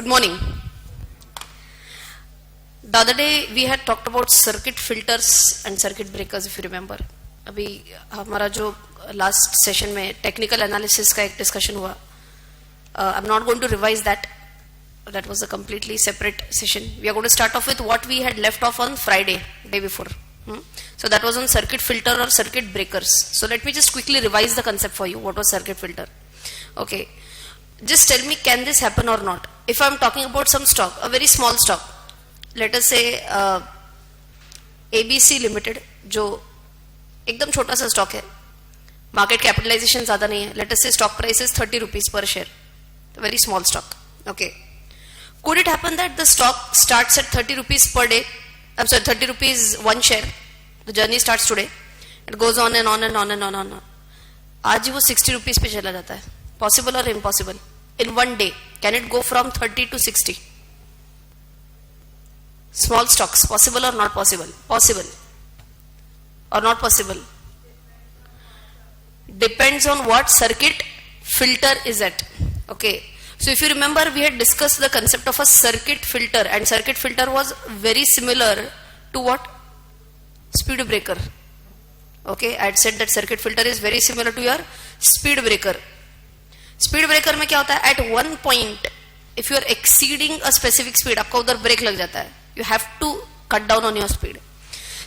Good morning. The other day we had talked about circuit filters and circuit breakers, if you remember. अभी हमारा जो last session में technical analysis का एक discussion हुआ. I'm not going to revise that. That was a completely separate session. We are going to start off with what we had left off on Friday, day before. So that was on circuit filter or circuit breakers. So let me just quickly revise the concept for you. What was circuit filter? Okay. Just tell me, can this happen or not? If I'm talking about some stock, a very small stock, let us say ABC Limited, जो एकदम छोटा सा stock है, market capitalization ज़्यादा नहीं है. Let us say stock price is 30 rupees per share, a very small stock. Okay. Could it happen that the stock starts at 30 rupees per day? I'm sorry, 30 rupees one share. The journey starts today. It goes on and on and on and on and on. आज ही वो 60 rupees पे चला जाता है. Possible or impossible? In one day, can it go from 30 to 60? Small stocks, possible or not possible? Possible. Or not possible? Depends on what circuit filter is at. Okay. So if you remember, we had discussed the concept of a circuit filter, and circuit filter was very similar to what? Speed breaker. Okay, I had said that circuit filter is very similar to your speed breaker. Speed breaker में क्या होता है? At one point, if you are exceeding a specific speed, आपका उधर break लग जाता है. You have to cut down on your speed.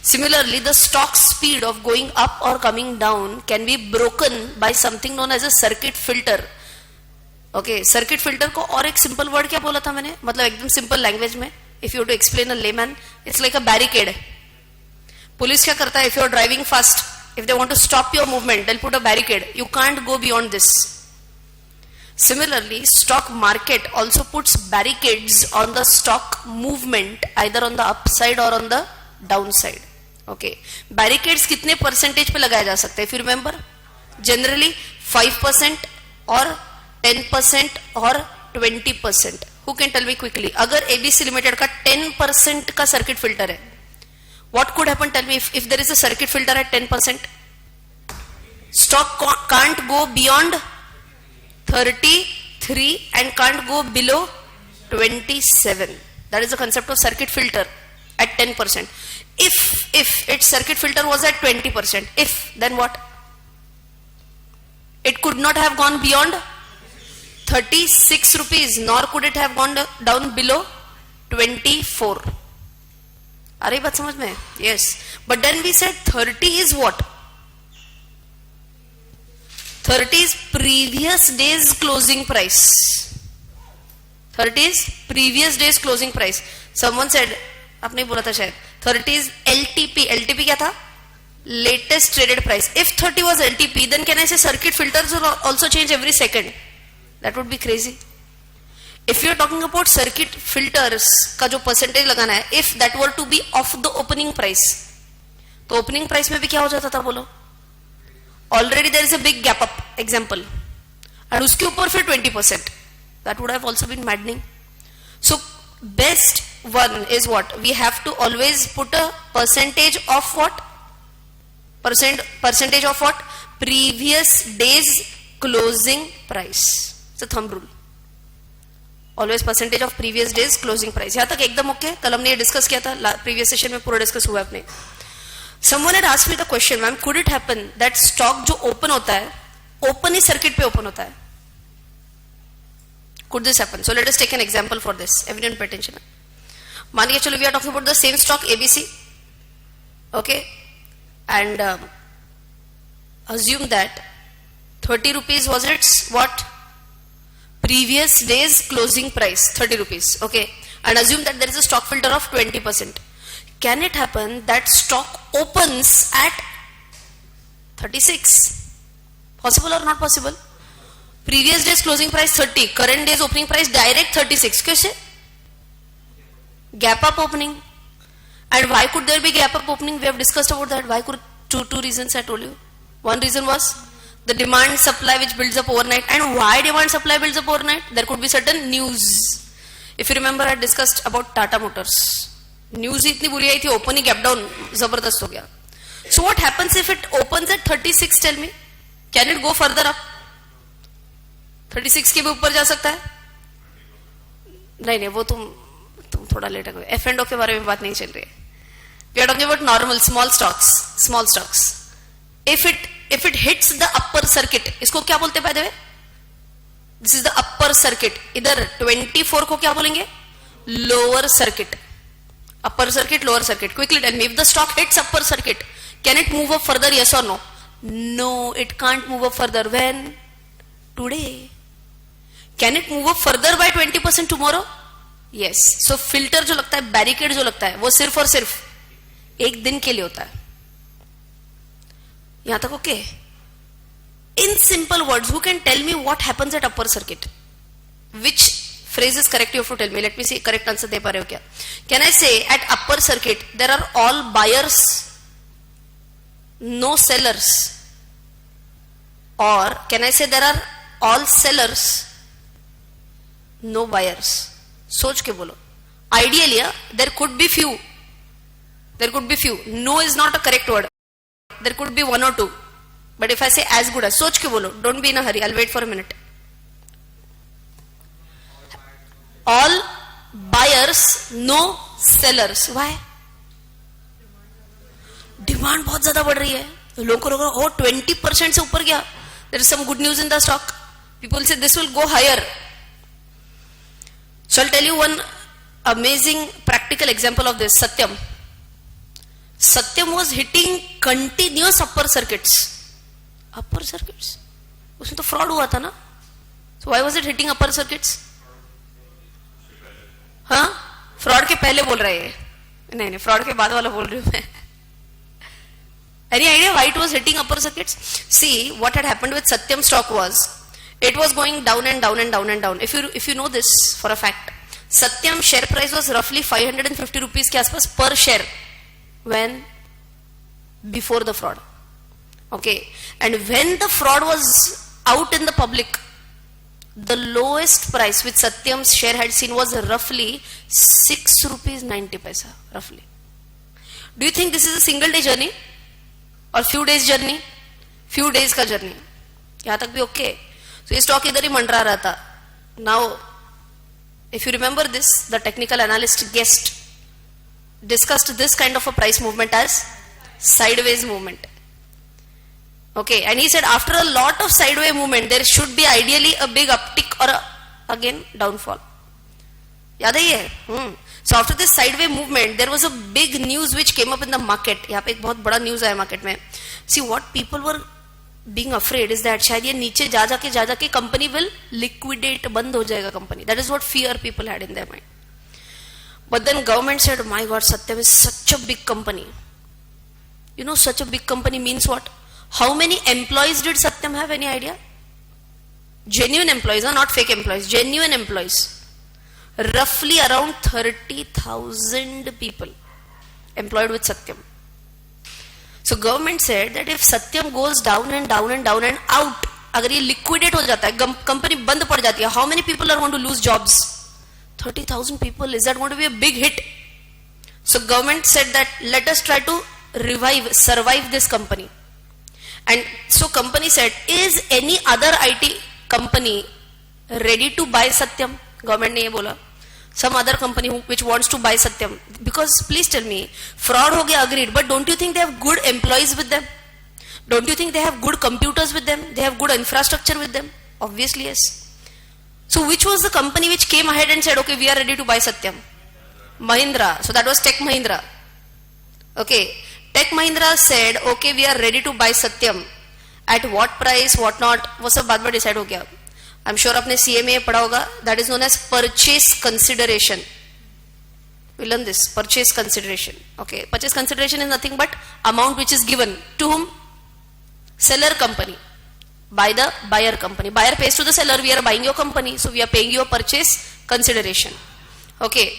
Similarly, the stock speed of going up or coming down can be broken by something known as a circuit filter. Okay, circuit filter को और एक simple word क्या बोला था मैंने? मतलब एकदम simple language में, if you have to explain a layman, it's like a barricade. Police क्या करता है? If you are driving fast, if they want to stop your movement, they'll put a barricade. You can't go beyond this. Similarly, stock market also puts barricades on the stock movement, either on the upside or on the downside. Okay, barricades कितने percentage पे लगाया जा सकता है? If you remember, generally 5% or 10% or 20%. Who can tell me quickly? अगर ABC Limited का 10% का circuit filter है, what could happen? Tell me, if there is a circuit filter at 10%, stock can't go beyond 33 and can't go below 27. That is the concept of circuit filter at 10%. If its circuit filter was at 20%, then what? It could not have gone beyond 36 rupees, nor could it have gone down below 24. आ रही बात समझ में? Yes. But then we said 30 is what? 30 is previous day's closing price. 30 is previous day's closing price. Someone said, आपने बोला था शायद, 30 is LTP. LTP क्या था? Latest traded price. If 30 was LTP, then can I say circuit filters will also change every second? That would be crazy. If you are talking about circuit filters का जो percentage लगाना है, if that were to be of the opening price, तो opening price में भी क्या हो जाता था बोलो? Already there is a big gap up, example, and उसके ऊपर फिर 20%. That would have also been maddening. So best one is what? We have to always put a percentage of what? Percentage of what? Previous day's closing price. It's a thumb rule. Always percentage of previous day's closing price. यहाँ तक एकदम okay? कल हमने ये discuss किया था, previous session में पूरा discuss हुआ अपने. Someone had asked me the question, ma'am, could it happen that stock जो open होता है, open ही circuit पे open होता है? Could this happen? So let us take an example for this. Everyone pay attention. मान के चलो, we are talking about the same stock ABC. Okay, and assume that 30 rupees was its what? Previous day's closing price, 30 rupees. Okay, and assume that there is a stock filter of 20%. Can it happen that stock opens at 36? Possible or not possible? Previous day's closing price 30, current day's opening price direct 36. कैसे? Gap up opening. And why could there be gap up opening? We have discussed about that. Why could two reasons I told you. One reason was the demand supply which builds up overnight. And why demand supply builds up overnight? There could be certain news. If you remember, I discussed about Tata Motors. News इतनी बुरी आई थी, open ही gap down जबरदस्त हो गया. So what happens if it opens at 36? Tell me, can it go further up? 36 के भी ऊपर जा सकता है? नहीं वो तुम थोड़ा लेट हो गए. F&O के बारे में बात नहीं चल रही है. We are talking about normal small stocks. If it hits the upper circuit, इसको क्या बोलते हैं by the way? This is the upper circuit. इधर 24 को क्या बोलेंगे? Lower circuit. Upper circuit, lower circuit. Quickly tell me, if the stock hits upper circuit, can it move up further? Yes or no? No, it can't move up further. When? Today. Can it move up further by 20% tomorrow? Yes. So filter जो लगता है, barricade जो लगता है, वो सिर्फ और सिर्फ एक दिन के लिए होता है. यहां तक okay? In simple words, who can tell me what happens at upper circuit? Which phrase is correct? You have to tell me. Let me see correct answer दे पा रहे हो क्या? Can I say at upper circuit there are all buyers, no sellers? Or can I say there are all sellers, no buyers? सोच के बोलो. Ideally, there could be few. No is not a correct word. There could be one or two. But if I say as good as, सोच के बोलो. Don't be in a hurry. I'll wait for a minute. All buyers, no sellers. Why? Demand बहुत ज्यादा बढ़ रही है. लोगों को लगा, oh 20% से ऊपर गया. There is some good news in the stock. People say this will go higher. So I'll tell you one amazing practical example of this. Satyam was hitting continuous upper circuits. उसमें तो fraud हुआ था ना? So why was it hitting upper circuits? हाँ? Fraud के पहले बोल रहे हैं. नहीं, fraud के बाद वाला बोल रही हूँ मैं. Any idea why it was hitting upper circuits? See, what had happened with Satyam stock was, it was going down and down and down and down. If you know this for a fact, Satyam share price was roughly 550 rupees के आसपास per share. When? Before the fraud. Okay. And when the fraud was out in the public, the lowest price which Satyam's share had seen was roughly 6 rupees 90 paisa. Roughly. Do you think this is a single day journey? Or few days journey? Few days का journey. यहाँ तक भी okay. So ये stock इधर ही मंडरा रहा था. Now, if you remember this, the technical analyst discussed this kind of a price movement as sideways movement. Okay, and he said after a lot of sideways movement, there should be ideally a big uptick or again downfall. याद है ये? So after this sideways movement, there was a big news which came up in the market. यहाँ पे एक बहुत बड़ा news आया market में. See, what people were being afraid is that शायद ये नीचे जा जाके company will liquidate, बंद हो जाएगा company. That is what fear people had in their mind. But then government said, oh my God, Satyam is such a big company. You know, such a big company means what? How many employees did Satyam have? Any idea? Genuine employees, not fake employees. Genuine employees. Roughly around 30,000 people employed with Satyam. So government said that if Satyam goes down and down and down and out, अगर ये liquidate हो जाता है, company बंद पड़ जाती है, how many people are going to lose jobs? 30,000 people. Is that going to be a big hit? So government said that let us try to survive this company. And so company said, is any other IT company ready to buy Satyam? Government ने ये बोला. Some other company which wants to buy Satyam. Because please tell me, fraud हो गया, agreed, but don't you think they have good employees with them? Don't you think they have good computers with them? They have good infrastructure with them? Obviously yes. So which was the company which came ahead and said, okay, we are ready to buy Satyam? Mahindra. So that was Tech Mahindra. Okay. Tech Mahindra said, okay, we are ready to buy Satyam. At what price, what not, वो सब बाद में decide हो गया. I'm sure आपने CMA पढ़ा होगा. That is known as purchase consideration. We learn this, purchase consideration. Okay, purchase consideration is nothing but amount which is given to whom? Seller company. By the buyer company. Buyer pays to the seller, we are buying your company, so we are paying you a purchase consideration. Okay.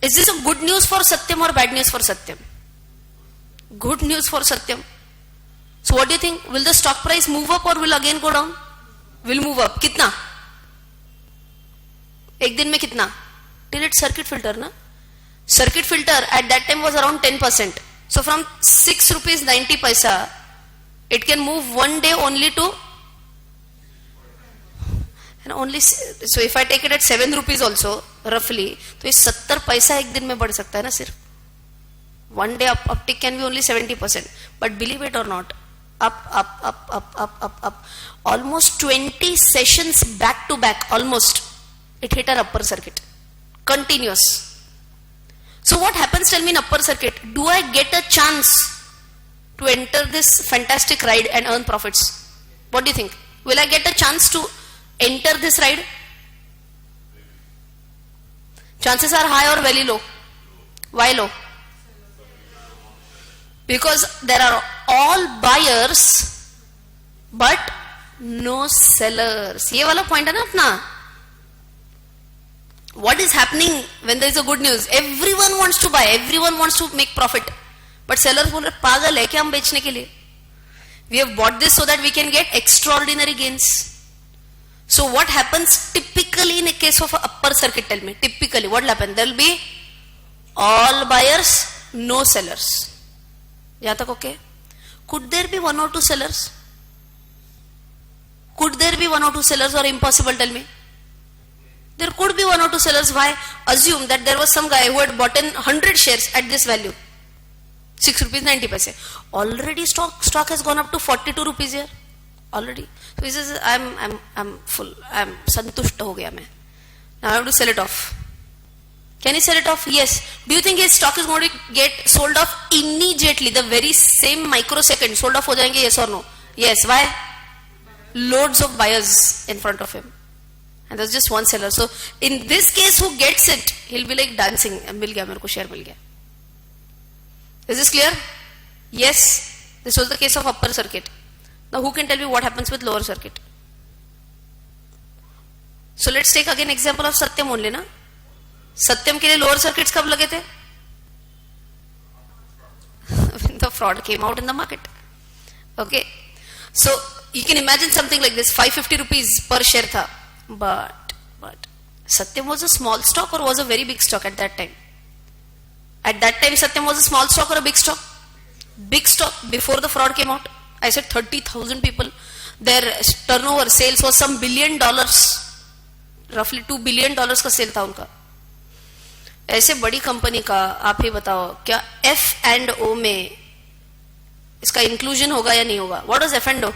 Is this a good news for Satyam or bad news for Satyam? Good news for Satyam. So what do you think? Will the stock price move up or will again go down? Will move up. कितना? एक दिन में कितना? Till its circuit filter ना? Circuit filter at that time was around 10%. So from 6 rupees 90 paisa, it can move one day only to and only so if I take it at 7 rupees also roughly, तो ये 70 पैसा एक दिन में बढ़ सकता है ना सिर्फ. One day uptick can be only 70%, but believe it or not, up, almost 20 sessions back to back, almost it hit our upper circuit, continuous. So what happens, tell me, in upper circuit? Do I get a chance to enter this fantastic ride and earn profits? What do you think? Will I get a chance to enter this ride? Chances are high or very low? Why low? Because there are all buyers but no sellers. ये वाला point है ना अपना. What is happening when there is a good news? Everyone wants to buy, everyone wants to make profit, but sellers बोल रहे पागल है क्या हम बेचने के लिए? We have bought this so that we can get extraordinary gains. So what happens typically in a case of a upper circuit? Tell me, typically what will happen? There will be all buyers, no sellers. यहाँ तक okay? Could there be one or two sellers? Could there be one or two sellers, or impossible? Tell me. There could be one or two sellers. Why? Assume that there was some guy who had bought in 100 shares at this value, 6 rupees 90 paise. Already stock has gone up to 42 rupees here. Already. So he says, I'm full. I'm santusht ho gaya main. Now I have to sell it off. Can he sell it off? Yes. Do you think his stock is going to get sold off immediately, the very same microsecond? Sold off ho jayenge? Yes or no? Yes. Why? Loads of buyers in front of him. And there's just one seller. So in this case, who gets it? He'll be like dancing. Mil gaya, mere ko share mil gaya. Is this clear? Yes. This was the case of upper circuit. Now who can tell me what happens with lower circuit? So let's take again example of Satyam only, na? Satyam के लिए lower circuits कब लगे थे? When the fraud came out in the market. Okay. So you can imagine something like this. 550 rupees per share tha. But Satyam was a small stock or was a very big stock at that time? At that time Satyam was a small stock or a big stock? Big stock. Before the fraud came out, I said 30,000 people. Their turnover, sales was some $1 billion. Roughly $2 billion का cell था उनका. ऐसे बड़ी company का आप ही बताओ, क्या F&O में इसका इंक्लूजन होगा या नहीं होगा? What was F&O?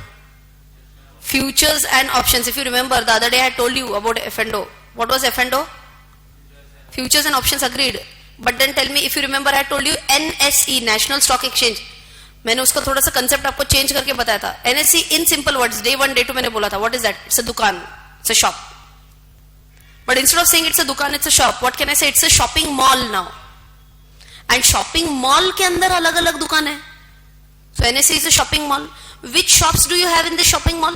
Futures and options. If you remember, the other day I told you about F&O. What was F&O? Futures and options, agreed. But then tell me, if you remember, I told you NSE, National Stock Exchange. मैंने उसका थोड़ा सा concept आपको change करके बताया था. NSE in simple words, day 1, day 2 मैंने बोला था. What is that? It's a दुकान. It's a shop. But instead of saying it's a दुकान, it's a shop, what can I say? It's a shopping mall now. And shopping mall के अंदर अलग अलग दुकान है. So NSE is a shopping mall. Which shops do you have in the shopping mall?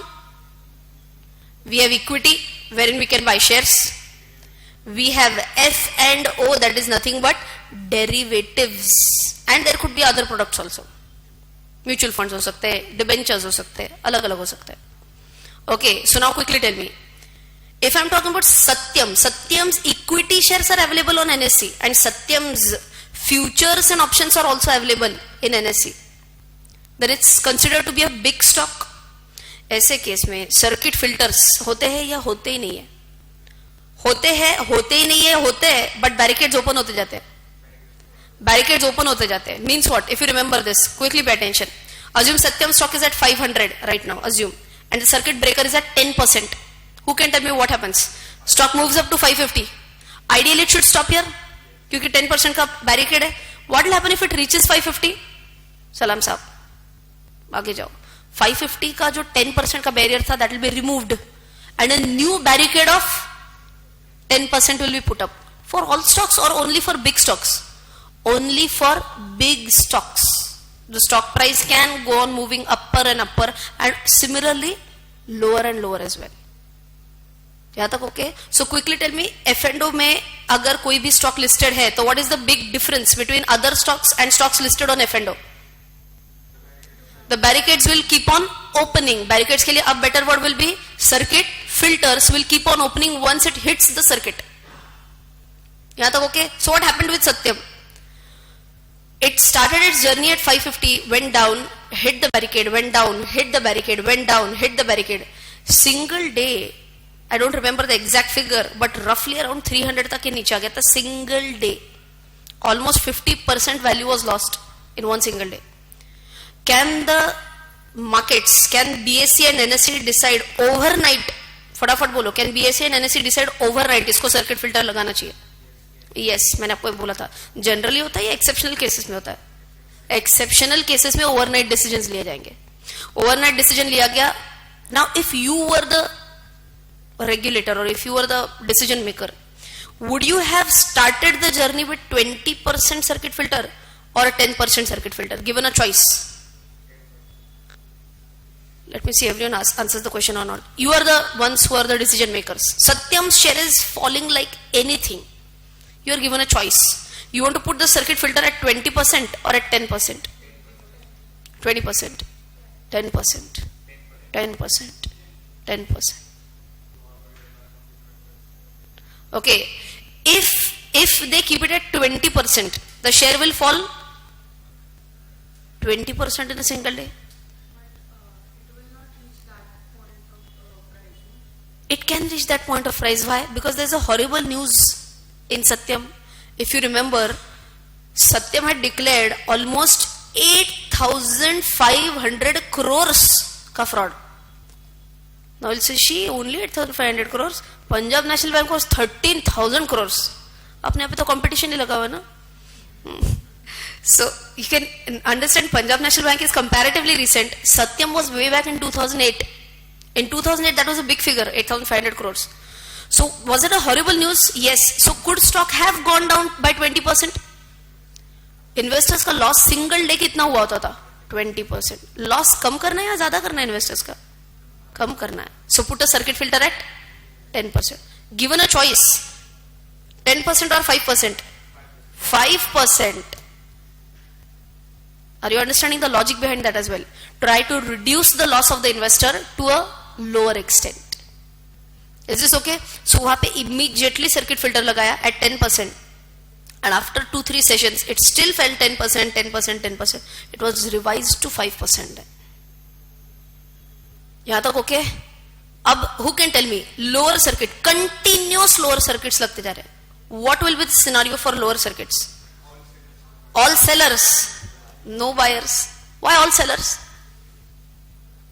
We have equity, wherein we can buy shares. We have F&O, that is nothing but derivatives. And there could be other products also. Mutual funds हो सकते हैं, debentures हो सकते हैं, अलग अलग हो सकते हैं. Okay, so now quickly tell me. If I'm talking about Satyam, Satyam's equity shares are available on NSE and Satyam's futures and options are also available in NSE. Then it's considered to be a big stock. ऐसे case में circuit filters होते हैं या होते ही नहीं है? होते हैं, होते ही नहीं है, होते हैं, बट बैरिकेड्स ओपन होते जाते हैं. Barricades open होते जाते हैं. Means what? If you remember this, quickly pay attention. Assume Satyam stock is at 500 right now. Assume, and the circuit breaker is at 10%. Who can tell me what happens? Stock moves up to 550. Ideally, it should stop here, क्योंकि 10% का barricade है. What will happen if it reaches 550? सलाम साहब, आगे जाओ. 550 का जो 10% का barrier था, that will be removed, and a new barricade of 10% will be put up. For all stocks or only for big stocks? Only for big stocks. The stock price can go on moving upper and upper, and similarly lower and lower as well. यहाँ तक okay? So quickly tell me, F&O में अगर कोई भी stock listed है, तो what is the big difference between other stocks and stocks listed on F&O? The barricades will keep on opening. Barricades के लिए अब better word will be circuit filters will keep on opening once it hits the circuit. यहाँ तक okay? So what happened with Satyam? It started its journey at 550, went down, hit the barricade, went down, hit the barricade, went down, hit the barricade. Single day, I don't remember the exact figure, but roughly around 300 तक ये नीचे आ गया था single day. Almost 50% value was lost in one single day. Can the markets, can BSE and NSE decide overnight? फटाफट बोलो, can BSE and NSE decide overnight इसको circuit filter लगाना चाहिए? Yes, मैंने आपको बोला था. जनरली होता है या एक्सेप्शनल केसेस में होता है? एक्सेप्शनल केसेस में ओवरनाइट डिसीजंस लिए जाएंगे. ओवरनाइट डिसीजन लिया गया. Now if you were the regulator or if you were the decision maker, would you have started the journey with 20% circuit filter or a 10% circuit filter given a choice? Let me see everyone answers the question or not. You are the ones who are the decision makers. Satyam's share is falling like anything. You are given a choice. You want to put the circuit filter at 20% or at 10%? 20%, 10%, 10%, 10%. Okay, if they keep it at 20%, the share will fall 20% in a single day. It can reach that point of price. Why? Because there's a horrible news in Satyam. If you remember, Satyam had declared almost 8,500 crores ka fraud. Now we'll say she only 8,500 crores. Punjab National Bank was 13,000 crores. अपने यहाँ पे तो competition नहीं लगा हुआ ना. So you can understand Punjab National Bank is comparatively recent. Satyam was way back in 2008. In 2008 that was a big figure, 8,500 crores. So was it a horrible news? Yes. So could stock have gone down by 20%? Investors का loss single day कितना हुआ होता था? 20%. Loss कम करना है या ज्यादा करना है investors का? कम करना है. So put a circuit filter at 10%. Given a choice, 10% or 5%? 5%. Are you understanding the logic behind that as well? Try to reduce the loss of the investor to a lower extent. Is this okay? So वहाँ पे immediately circuit filter लगाया at 10%. And after 2-3 sessions, it still fell 10%, 10%, 10%. It was revised to 5%. यहाँ तक okay? अब who can tell me? Lower circuit, continuous lower circuits लगते जा रहे हैं. What will be the scenario for lower circuits? All sellers, no buyers. Why all sellers?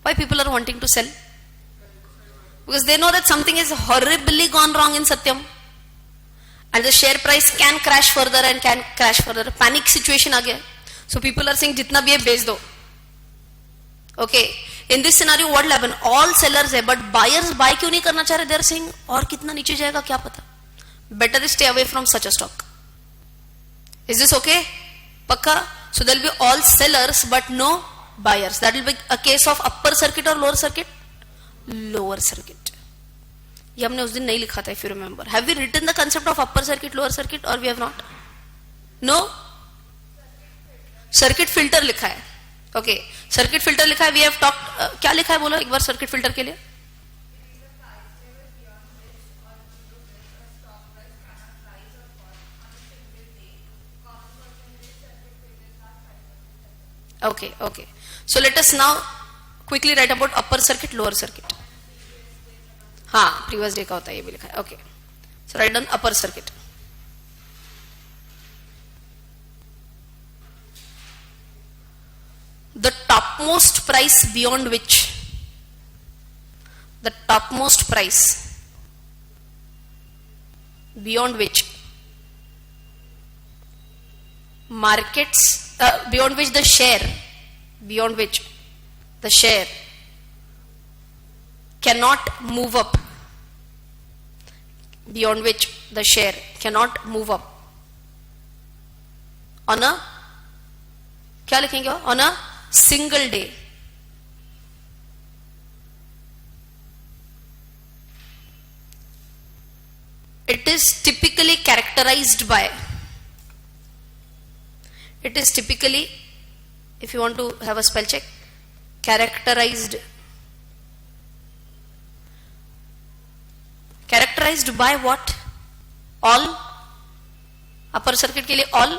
Why people are wanting to sell? Because they know that something is horribly gone wrong in Satyam. And the share price can crash further and can crash further. Panic situation आ गया. So people are saying जितना भी है बेच दो. Okay. In this scenario what will happen? All sellers है but buyers buy क्यों नहीं करना चाह रहे? They are saying और कितना नीचे जाएगा क्या पता. Better stay away from such a stock. Is this okay? Pakka? So there will be all sellers but no buyers. That will be a case of upper circuit or lower circuit? Lower circuit. ये हमने उस दिन नहीं लिखा था, if you remember. Have we written the concept of upper circuit, lower circuit or we have not? No? Circuit filter लिखा है. Okay. Circuit filter लिखा है. We have talked. क्या लिखा है बोलो एक बार circuit filter के लिए? Okay, okay. So let us now quickly write about upper circuit, lower circuit. हाँ, previous day का होता है ये भी लिखा है. Okay. So write down upper circuit. The topmost price beyond which markets beyond which the share cannot move up, on a क्या लिखेंगे? On a single day. It is typically characterized by, if you want to have a spell check, characterized by what? All. Upper circuit के लिए all,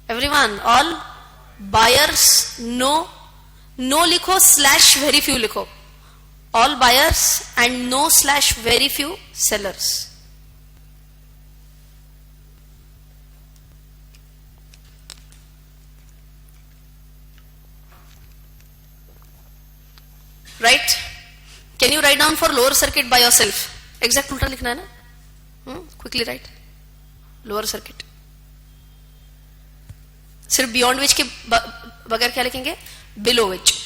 everyone, all buyers, no लिखो / very few लिखो. all buyers and no/very few sellers. Right? Can you write down for lower circuit by yourself? Exact उल्टा लिखना है ना? Quickly write. Lower circuit. सिर्फ beyond which के बगैर क्या लिखेंगे? Below which.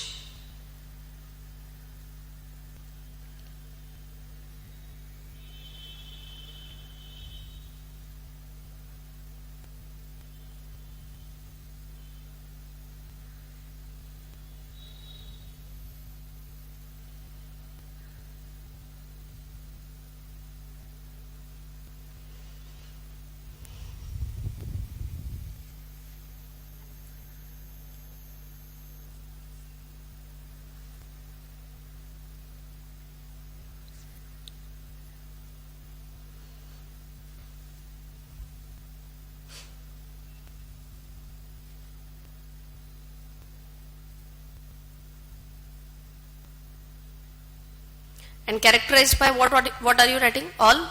And characterized by what are you writing? All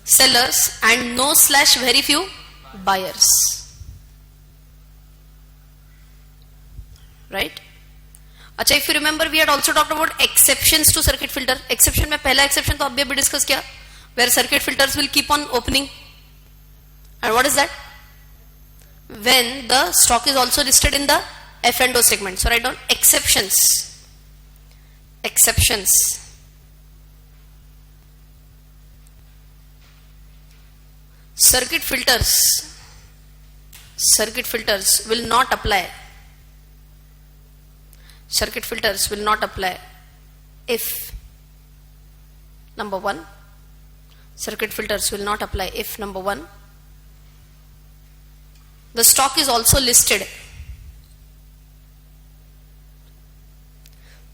sellers and no/very few buyers. Right? अच्छा, if you remember, we had also talked about exceptions to circuit filter. Exception में पहला exception तो अभी discuss किया, where circuit filters will keep on opening. And what is that? When the stock is also listed in the F and O segment. So write down exceptions. Exceptions. Circuit filters will not apply. Circuit filters will not apply if number 1. Circuit filters will not apply if number 1. The stock is also listed.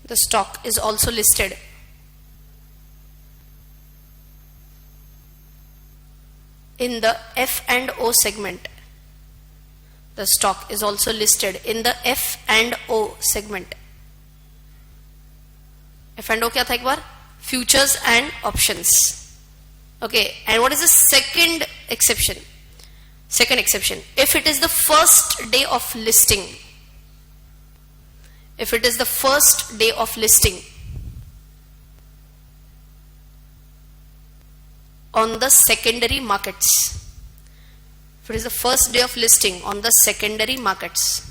The stock is also listed in the F and O segment. The stock is also listed in the F and O segment. F and O क्या था एक बार? Futures and options. Okay, and what is the second exception? Second exception, if it is the first day of listing. If it is the first day of listing on the secondary markets. If it is the first day of listing on the secondary markets.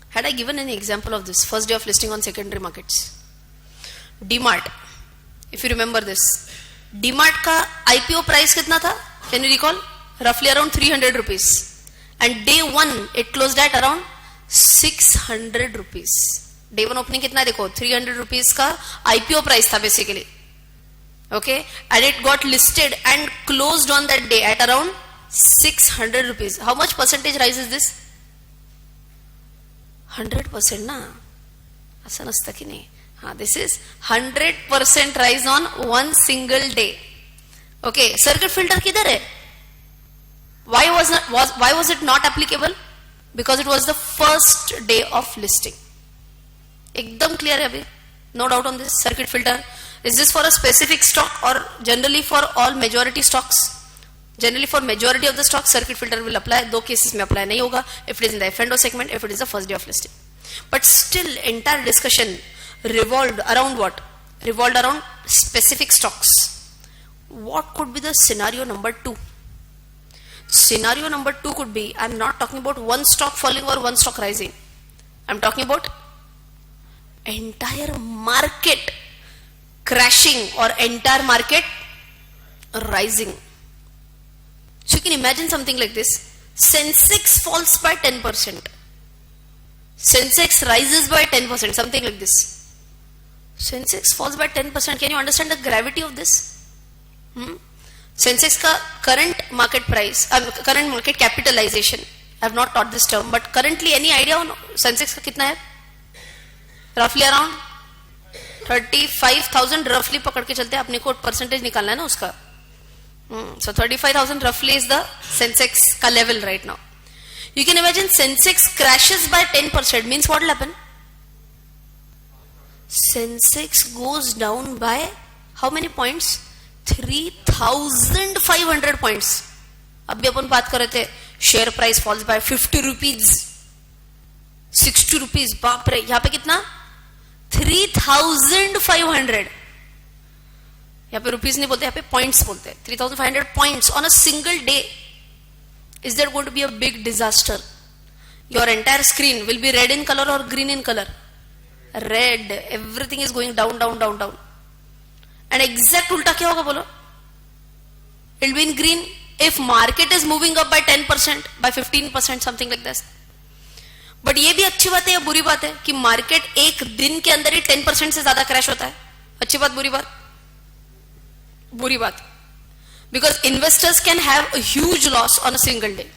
Had I given any example of this, first day of listing on secondary markets? DMart. If you remember this. DMart का IPO price कितना था? Can you recall? Roughly around 300 rupees. And day 1 it closed at around 600 rupees. Day 1 opening कितना देखो 300 rupees का IPO price था basically. Okay, and it got listed and closed on that day at around 600 rupees. How much percentage rise is this? 100% ना, असं नसतं की नाही. हाँ, this is 100% rise on one single day. Okay, circuit filter किधर है? Why was it not applicable? Because it was the first day of listing. एकदम clear है अभी? No doubt on this. Circuit filter, is this for a specific stock or generally for all majority stocks? Generally for majority of the stocks, circuit filter will apply. दो cases में apply नहीं होगा. If it is in the F&O segment, if it is the first day of listing. But still, entire discussion revolved around what? Revolved around specific stocks. What could be the scenario number 2? Scenario number 2 could be, I am not talking about one stock falling or one stock rising. I am talking about entire market crashing or entire market rising. So you can imagine something like this. Sensex falls by 10%. Sensex rises by 10%, something like this. Sensex falls by 10%. Can you understand the gravity of this? Sensex का current market price, current market capitalization. I have not taught this term, but currently any idea on Sensex का कितना है? Roughly around 35,000 roughly पकड़ के चलते हैं, अपने को percentage निकालना है ना उसका. So 35,000 roughly is the Sensex का level right now. You can imagine Sensex crashes by 10%, means what will happen? Sensex goes down by how many points? 3,500 points. अभी अपन बात कर रहे थे share price falls by 50 rupees 60 rupees, बाप रे, यहां पे कितना? 3,500. यहां पे रुपीज नहीं बोलते, यहां पे पॉइंट्स बोलते हैं. 3,500 points on a single day. Is there going to be a big disaster? Your entire screen will be red in color or green in color? Red. Everything is going down, down, down, down. And exact ulta क्या होगा बोलो? It will be in green if market is moving up by 10%, by 15%, something like this. But ये भी अच्छी बात है या बुरी बात है कि मार्केट एक दिन के अंदर ही 10% से ज्यादा क्रैश होता है? अच्छी बात, बुरी बात? बुरी बात. Because investors can have a huge loss on a single day.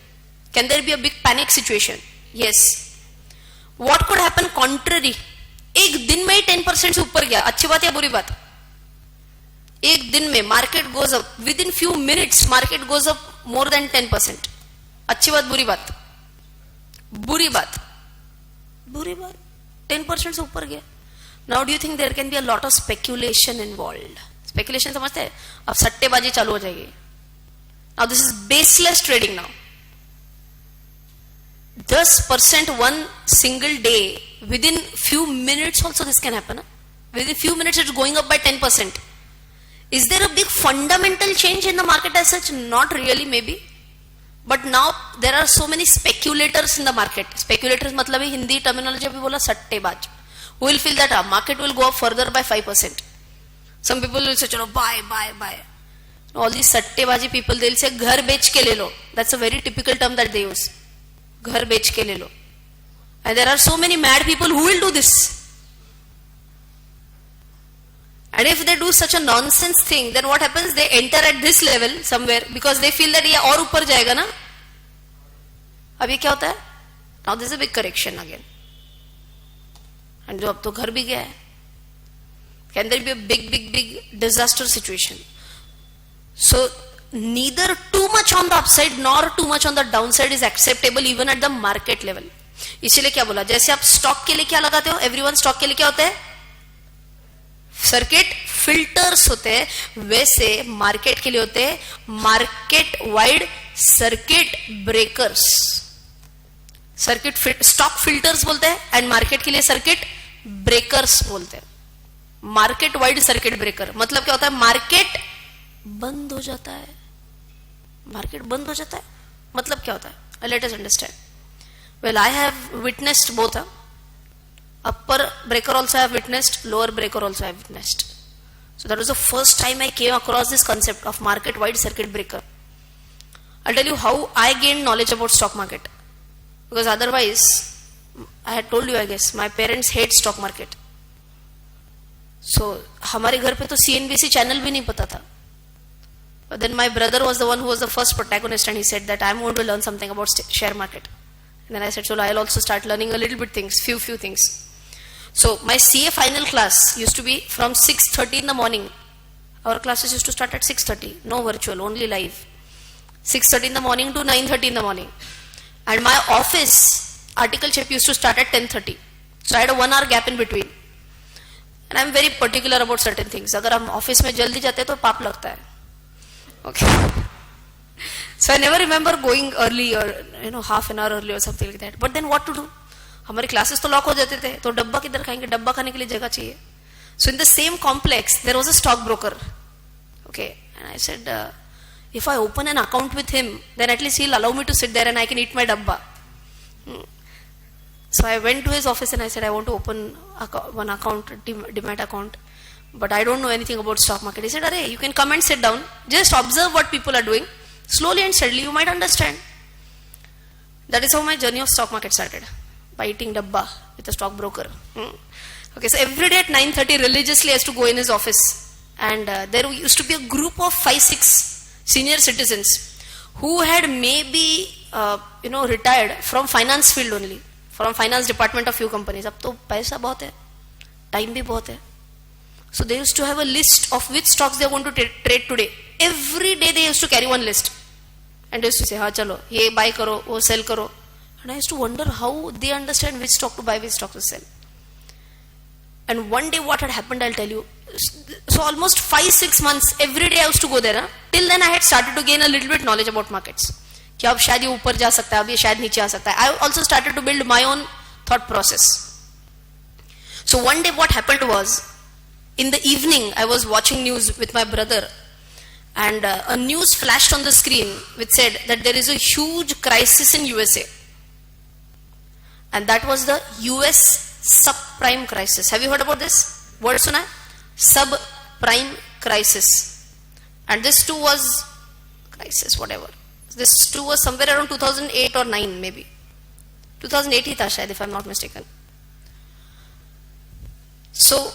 Can there be a big panic situation? Yes. What could happen contrary? एक दिन में ही 10% से ऊपर गया, अच्छी बात या बुरी बात? एक दिन में market goes up, with in few minutes market goes up more than 10%. अच्छी बात, बुरी बात? बुरी बात. बुरी बात. 10% से ऊपर गया. Now do you think there can be a lot of speculation involved? Speculation समझते हैं? अब सट्टेबाजी चालू हो जाएगी. Now this is baseless trading. Now 10% one single day, within few minutes also this can happen. Within few minutes it's going up by 10%. Is there a big fundamental change in the market as such? Not really, maybe. But now there are so many speculators in the market. Speculators मतलब है Hindi terminology भी बोला सट्टेबाज. Who will feel that our market will go up further by 5%. Some people will say, chalo, buy, buy, buy. All these sattebaji people, they'll say, ghar bech ke le lo. That's a very typical term that they use. Ghar bech ke le lo. And there are so many mad people who will do this. And if they do such a nonsense thing, then what happens? They enter at this level somewhere because they feel that ये और ऊपर जाएगा ना. अब ये क्या होता है? Now this is a big correction again. And जो अब तो घर भी गया है. Can there be a big disaster situation? So neither too much on the upside nor too much on the downside is acceptable even at the market level. इसीलिए क्या बोला? जैसे आप स्टॉक के लिए क्या लगाते हो? एवरीवन स्टॉक के लिए क्या होते हैं? सर्किट फिल्टर्स होते हैं. वैसे मार्केट के लिए होते हैं market wide circuit breakers. Circuit stock filters बोलते हैं एंड मार्केट के लिए सर्किट ब्रेकर्स बोलते हैं. मार्केट वाइड सर्किट ब्रेकर मतलब क्या होता है? मार्केट बंद हो जाता है. मार्केट बंद हो जाता है मतलब क्या होता है? Let us understand. Well, I have witnessed both. upper breaker also I have witnessed, lower breaker also I have witnessed. So that was the first time I came across this concept of market wide circuit breaker. I'll tell you how I gained knowledge about stock market, because otherwise I had told you, I guess, my parents hate stock market. So हमारे घर पे तो CNBC channel भी नहीं पता था. But then my brother was the one who was the first protagonist, and he said that I'm going to learn something about share market. And then I said, so I'll also start learning a little bit things, few things. So my CA final class used to be from 6:30 in the morning. Our classes used to start at 6:30, no virtual, only live. 6:30 in the morning to 9:30 in the morning. And my office article chip used to start at 10:30. So I had a 1 hour gap in between. And I'm very particular about certain things. अगर हम office में जल्दी जाते हैं तो पाप लगता है. Okay. So I never remember going early or half an hour early or something like that. But then what to do? हमारे क्लासेस तो लॉक हो जाते थे, तो डब्बा किधर खाएंगे? डब्बा खाने के लिए जगह चाहिए. So in the same complex there was a stock broker. Okay, and I said, if I open an account with him, then at least he'll allow me to sit there and I can eat my dabba. So I went to his office and I said, I want to open one account, demat account, but I don't know anything about stock market. He said, Arey, you can come and sit down, just observe what people are doing. Slowly and steadily you might understand. That is how my journey of stock market started, by eating dabba with a stock broker. Okay, so every day at 9:30 religiously I used to go in his office, and there used to be a group of 5-6 senior citizens who had maybe retired from finance field only, from finance department of few companies. अब तो पैसा बहुत है, time भी बहुत है. So they used to have a list of which stocks they are going to trade today. Every day they used to carry one list, and they used to say, हाँ चलो ये buy करो, वो sell करो. And I used to wonder how they understand which stock to buy, which stock to sell. And one day what had happened, I'll tell you. So almost 5-6 months, every day I used to go there. Till then I had started to gain a little bit knowledge about markets. कि अब शायद ये ऊपर जा सकता है, अब ये शायद नीचे आ सकता है. I also started to build my own thought process. So one day what happened was, in the evening I was watching news with my brother, and a news flashed on the screen which said that there is a huge crisis in USA. And that was the US subprime crisis. Have you heard about this word? Suna? Subprime crisis. And this too was crisis, whatever. This too was somewhere around 2008 or 9 maybe. 2008 ही था शायद, if I'm not mistaken. So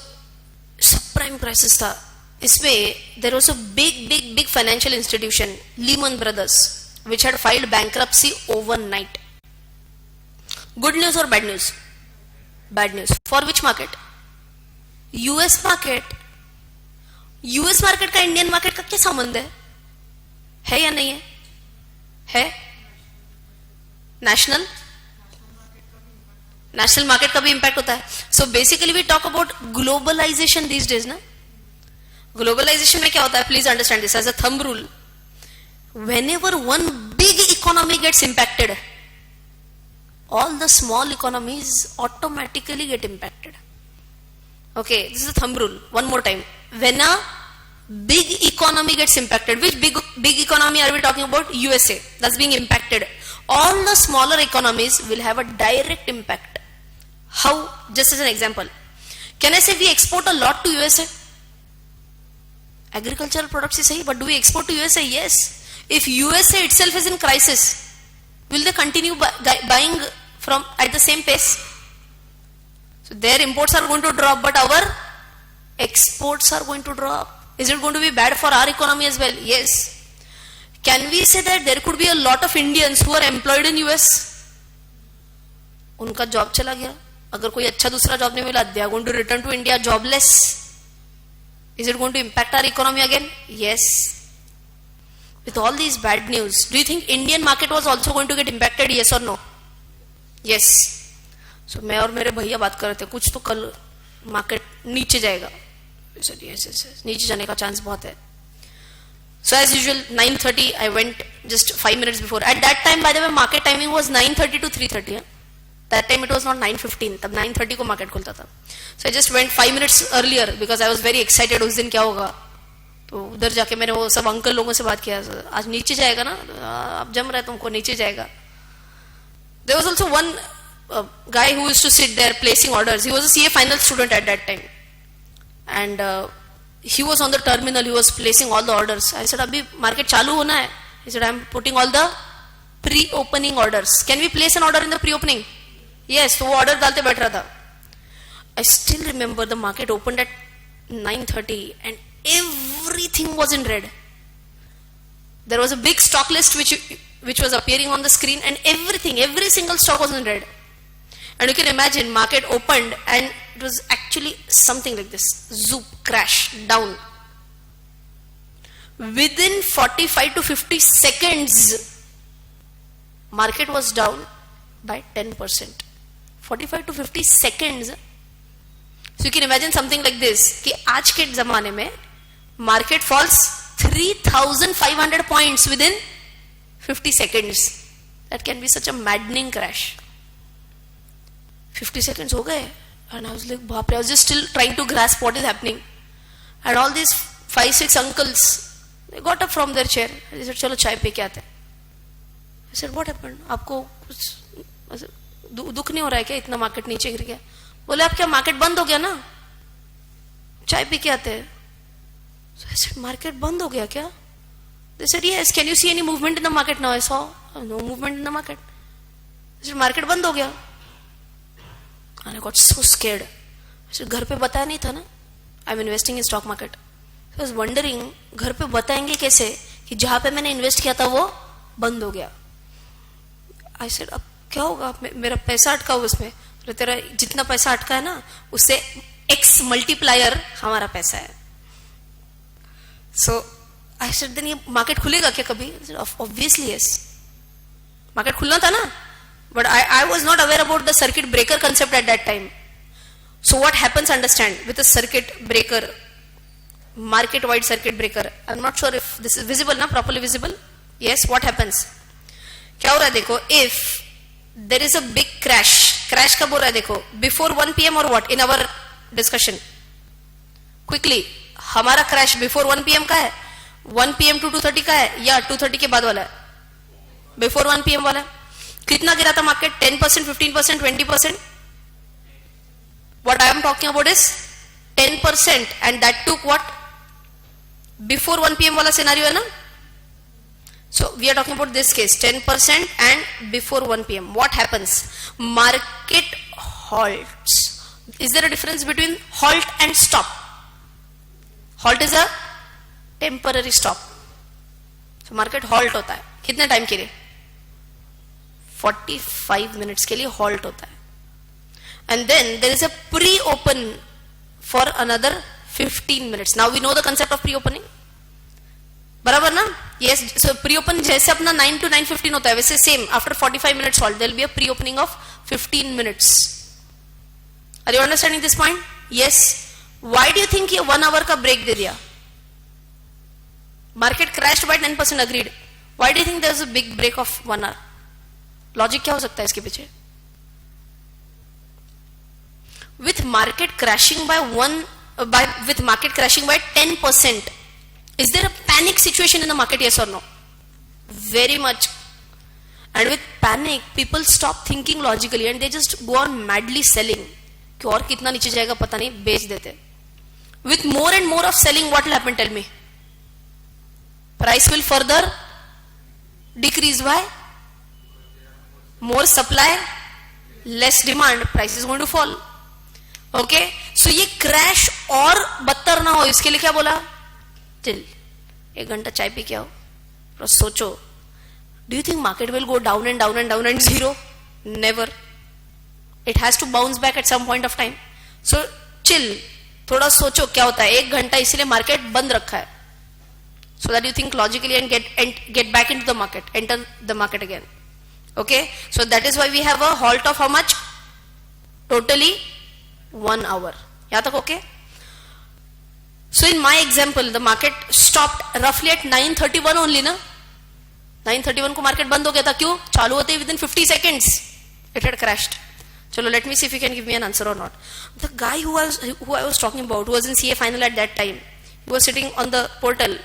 subprime crisis था. इसमें there was a big financial institution, Lehman Brothers, which had filed bankruptcy overnight. Good news or bad news? Bad news. For which market? US market. US market का Indian market का क्या संबंध है या नहीं है? है? नेशनल मार्केट का भी इंपैक्ट होता है. So basically we talk about globalization these days ना. ग्लोबलाइजेशन में क्या होता है? Please understand this as a thumb rule. Whenever one big economy gets impacted, all the small economies automatically get impacted. Okay, this is a thumb rule. One more time. When a big economy gets impacted, which big economy are we talking about? USA. That's being impacted. All the smaller economies will have a direct impact. How? Just as an example. Can I say we export a lot to USA? Agricultural products is sahi, but do we export to USA? Yes. If USA itself is in crisis, will they continue buying from at the same pace? So their imports are going to drop, but our exports are going to drop. Is it going to be bad for our economy as well? Yes. Can we say that there could be a lot of Indians who are employed in US? उनका job चला गया. अगर कोई अच्छा दूसरा job नहीं मिला, they are going to return to India jobless. Is it going to impact our economy again? Yes. With all these bad news, do you think Indian market was also going to get impacted? Yes or no? Yes. So मैं और मेरे भैया बात कर रहे थे, कुछ तो कल मार्केट नीचे जाएगा. yes, नीचे जाने का चांस बहुत है. So as usual, 9:30 I went just 5 minutes before. At that time, by the way, market timing was 9:30 to 3:30. That time it was not 9:15. तब 9:30 को मार्केट खुलता था. So I just went 5 minutes earlier because I was very excited. उस दिन क्या होगा? तो उधर जाके मैंने वो सब अंकल लोगों से बात किया. आज नीचे जाएगा ना, आप जम रहे तुमको नीचे जाएगा. There was also one guy who used to sit there placing orders. He was a CA final student at that time, and he was on the terminal. He was placing all the orders. I said, "Abhi market चालू होना है." He said, "I am putting all the pre-opening orders. Can we place an order in the pre-opening?" Yes. तो वो order डालते बैठ रहा था. I still remember the market opened at 9:30 and everything was in red. There was a big stock list which was appearing on the screen, and every single stock was in red. And you can imagine, market opened and it was actually something like this. Zoop, crash, down. Within 45 to 50 seconds, market was down by 10%. 45 to 50 seconds. So you can imagine something like this, कि आज के ज़माने में market falls 3,500 points within 50 seconds. That can be such a maddening crash. 50 seconds हो गए, and I was like, बाप रे, I was just still trying to grasp what is happening. And all these 5-6 uncles, they got up from their chair. They said, चलो चाय P के आते हैं. I said, what happened? आपको कुछ दुख नहीं हो रहा है क्या? इतना मार्केट नीचे गिर गया. बोले, आप क्या मार्केट बंद हो गया ना, चाय पी के आते हैं. So I said, market बंद हो गया क्या? They said, yes. Can you see any movement in the market now? I saw no movement in the market. I said, market बंद हो गया. And I got so scared. I said, घर पे बताया नहीं था ना, I'm investing in stock market. So I was wondering, घर पे बताएंगे कैसे कि जहाँ पे मैंने इन्वेस्ट किया था वो बंद हो गया. I said, अब क्या होगा? मेरा पैसा अटका हुआ उसमें. तो तेरा जितना पैसा अटका है ना, उससे X मल्टीप्लायर हमारा पैसा है. So I said, then ये मार्केट खुलेगा क्या कभी? I said, obviously yes. Market खुलना था ना. But I was not aware about the circuit breaker concept at that time. So what happens, understand, with a circuit breaker, market wide circuit breaker, I'm not sure if this is visible now, properly visible. Yes, what happens? क्या हो रहा है देखो, if there is a big crash कब हो रहा है देखो, before 1 PM or what, in our discussion, quickly, हमारा crash before 1 PM का है, 1 PM to 2:30 का है, या 2:30 के बाद वाला है, before 1 PM वाला है. कितना गिरा था market? 10%, 15%, 20%. What I am talking about is 10%, and that took what? Before 1 PM वाला scenario है ना? So we are talking about this case, 10% and before 1 PM. What happens? Market halts. Is there a difference between halt and stop? Halt is a temporary stop. So market halt होता है. कितने time के लिए? 45 minutes के लिए halt होता है. And then there is a pre-open for another 15 minutes. Now we know the concept of pre-opening. बराबर ना? Yes. So pre-open जैसे अपना 9 to 9:15 होता है, वैसे same. After 45 minutes halt, there will be a pre-opening of 15 minutes. Are you understanding this point? Yes. Why do you think ये 1 hour का break दे दिया? Market crashed by 10%, agreed. Why do you think there is a big break of 1 hour? Logic क्या हो सकता है इसके पीछे? With market crashing by 10%, is there a panic situation in the market? Yes or no? Very much. And with panic, people stop thinking logically and they just go on madly selling. कि और कितना नीचे जाएगा पता नहीं, बेच देते. With more and more of selling, what will happen? Tell me. Price will further decrease. Why? More supply, less demand, price is going to fall. Okay, so ये crash और बदतर ना हो, इसके लिए क्या बोला? चल 1 घंटा चाय पी के आओ, और सोचो. Do you think market will go down and down and down and zero? Never. It has to bounce back at some point of time. So chill, थोड़ा सोचो क्या होता है. 1 घंटा इसलिए मार्केट बंद रखा है, so that you think logically and get back into the market, enter the market again. Okay, so that is why we have a halt of how much? Totally 1 hour. यहाँ तक okay? So in my example, the market stopped roughly at 9:31 only ना? 9:31 को market बंद हो गया था. क्यों? चालू होते ही within 50 seconds it had crashed. चलो, let me see if you can give me an answer or not. The guy who I was talking about, who was in CA final at that time, he was sitting on the portal,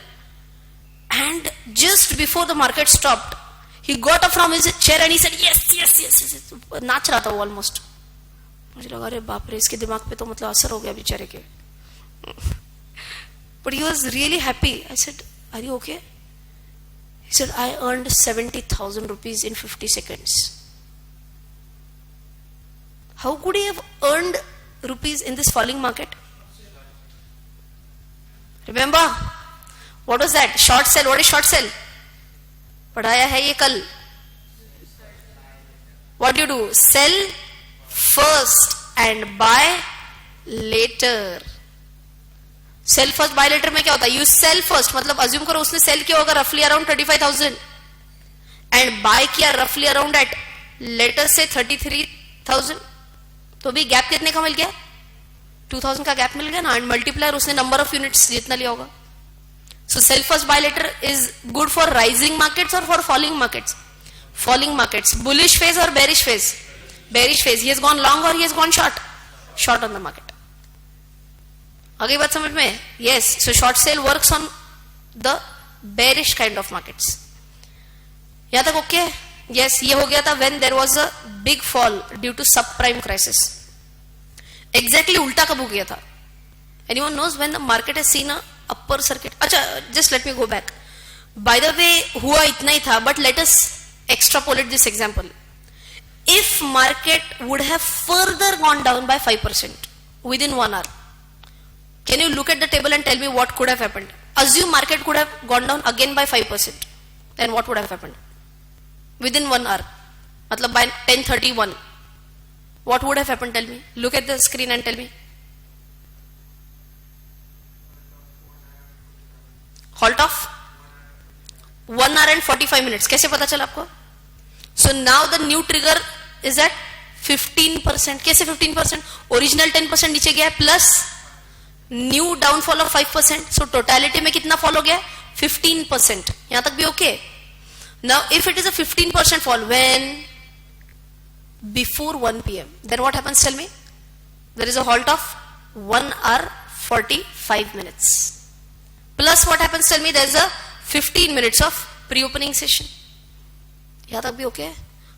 and just before the market stopped, he got up from his chair and he said yes. नाच रहा था वो almost. मुझे लगा अरे बाप रे, इसके दिमाग पे तो मतलब असर हो गया बेचारे के. But he was really happy. I said, are you okay? He said, I earned 70,000 rupees in 50 seconds. How could he have earned rupees in this falling market? Remember, what was that? Short sell. What is short sell? पढ़ाया है ये कल. What do you do? Sell first and buy later. Sell first, buy later में क्या होता है? You sell first, मतलब assume करो उसने sell किया होगा roughly around 35,000 and buy किया roughly around at let us say 33,000. तो भी गैप कितने का मिल गया? 2,000 का गैप मिल गया ना, and multiplier उसने number of units जितना लिया होगा. So sell first, buy later is good for rising markets or for falling markets? Falling markets. Bullish phase or bearish phase? Bearish phase. He has gone long or he has gone short? Short on the market. आगे बात समझ में? Yes. So short sale works on the bearish kind of markets. यहाँ तक okay? Yes. ये हो गया था when there was a big fall due to subprime crisis. Exactly उल्टा कब हो गया था? Anyone knows when the market has seen a upper circuit? अच्छा, just let me go back. By the way, हुआ इतना ही था, but let us extrapolate this example. If market would have further gone down by 5% within 1 hour, can you look at the table and tell me what could have happened? Assume market could have gone down again by 5%. Then what would have happened? Within 1 hour. मतलब by 10:31. What would have happened? Tell me. Look at the screen and tell me. Halt off? 1 hour and 45 minutes. कैसे पता चला आपको? So now the new trigger is at 15%. कैसे 15%? Original 10% नीचे गया है plus new downfall of 5%. So totality में कितना फॉल हो गया? 15%. यहां तक भी okay. Now if it is a 15% fall when before 1 PM, then what happens? Tell me. There is a halt of 1 hour 45 minutes. Plus what happens? Tell me. There is a 15 minutes of pre-opening session. यहां तक भी okay.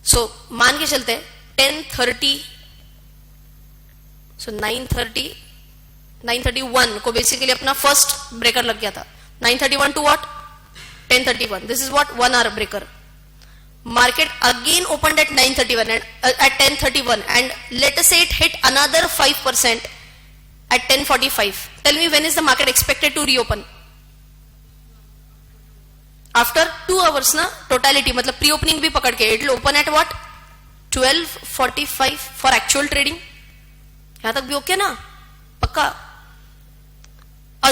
सो मान के चलते 10:30, सो 9:31 को basically अपना first breaker लग गया था. 9:31 to what? 10:31. This is what? 1 hour breaker. Market again opened at 9:31 and at 10:31, and let us say it hit another 5% at 10:45. Tell me, when is the market expected to reopen? After 2 hours ना totality, मतलब pre opening भी पकड़ के it will open at what? 12:45 for actual trading. यहां तक भी okay ना? पक्का.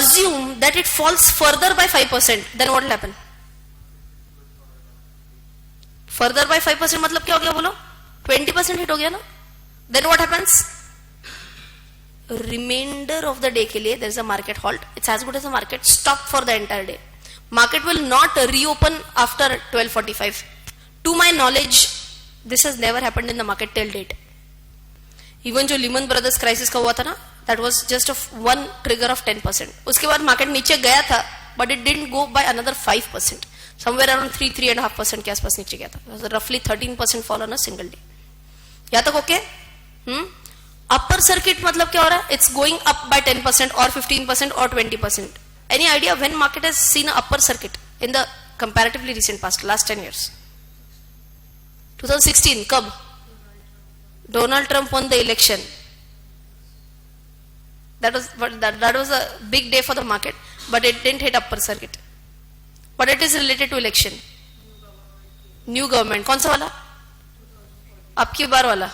Assume that it falls further by 5%, then what will happen? Further by 5% मतलब क्या हो गया बोलो? 20% हिट हो गया ना? Then what happens? Remainder of the day के लिए there is a market halt. It's as good as a market stop for the entire day. Market will not reopen after 12:45. To my knowledge, this has never happened in the market till date. Even जो Lehman Brothers crisis का हुआ था ना, that was just of one trigger of 10%. उसके बाद market नीचे गया था, but it didn't go by another 5%. Somewhere around 3.5% के आसपास नीचे गया था. It was roughly 13% fall on a single day. यहाँ तक ओके? Upper circuit मतलब क्या हो रहा है? It's going up by 10% or 15% or 20%. Any idea when market has seen an upper circuit in the comparatively recent past, last 10 years? 2016, कब? Donald Trump won the election. That was a big day for the market, but it didn't hit upper circuit. But it is related to election. New government. कौन सा वाला? आपकी बार वाला.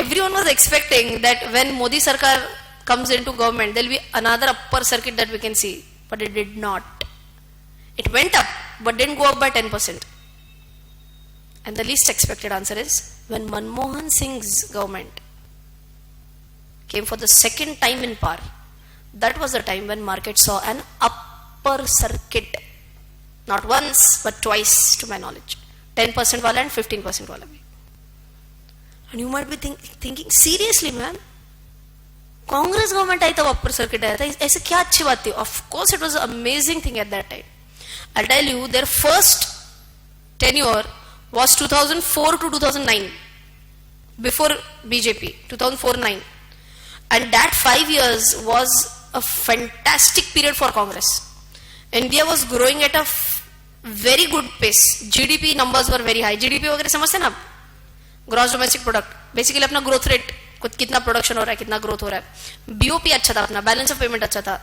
Everyone was expecting that when Modi Sarkar comes into government, there will be another upper circuit that we can see. But it did not. It went up, but didn't go up by 10%. And the least expected answer is when Manmohan Singh's government came for the second time in power. That was the time when market saw an upper circuit. Not once, but twice to my knowledge. 10% wala and 15% wala bhi. And you might be thinking, seriously man? Congress government आई तब upper circuit आया था. ऐसे क्या अच्छी बात थी? Of course it was an amazing thing at that time. I'll tell you, their first tenure was 2004 to 2009. Before BJP, 2004-9. And that 5 years was a fantastic period for Congress. India was growing at a very good pace. GDP numbers were very high. GDP वगैरह समझते ना आप? Gross domestic product. Basically अपना growth rate, कितना production हो रहा है, कितना growth हो रहा है. BOP अच्छा था अपना, balance of payment अच्छा था.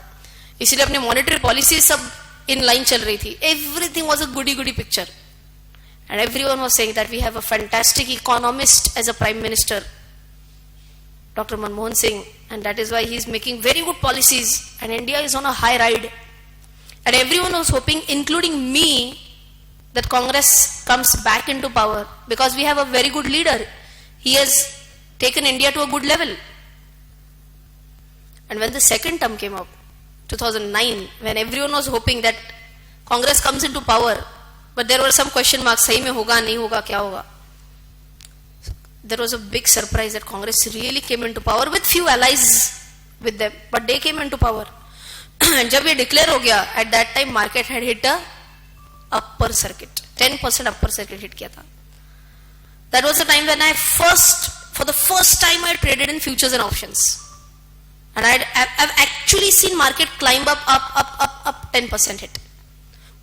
इसीलिए अपने monetary policy सब in line चल रही थी. Everything was a goody picture. And everyone was saying that we have a fantastic economist as a prime minister, Dr. Manmohan Singh, and that is why he is making very good policies, and India is on a high ride. And everyone was hoping, including me, that Congress comes back into power because we have a very good leader. He has taken India to a good level. And when the second term came up, 2009, when everyone was hoping that Congress comes into power, but there were some question marks, सही में होगा नहीं होगा क्या होगा. There was a big surprise that Congress really came into power with few allies with them, but they came into power. And जब ये declare हो गया, at that time market had hit a upper circuit, 10% upper circuit hit किया था. That was the time when for the first time I traded in futures and options, and I've actually seen market climb up 10% hit.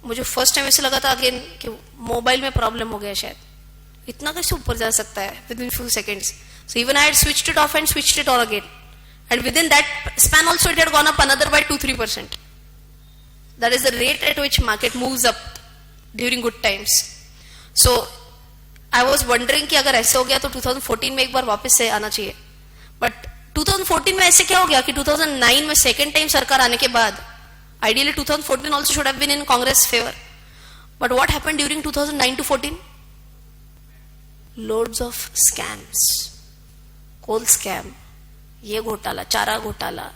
मुझे first time ऐसे लगा था again कि mobile में problem हो गया शायद, इतना कैसे ऊपर जा सकता है with in few seconds. So even I had switched it of and switched it on again, and with in that span also it had gone up another by 2-3%. That is the rate at which market moves up during good times. So I was wondering कि अगर ऐसे हो गया तो 2014 में एक बार वापस से आना चाहिए. बट 2014 में ऐसे क्या हो गया कि 2009 में सेकेंड टाइम सरकार आने के बाद ideally 2014 also should have been in Congress favor. But what happened during 2009 to 14? loads of scams, coal scam, ये घोटाला, चारा घोटाला,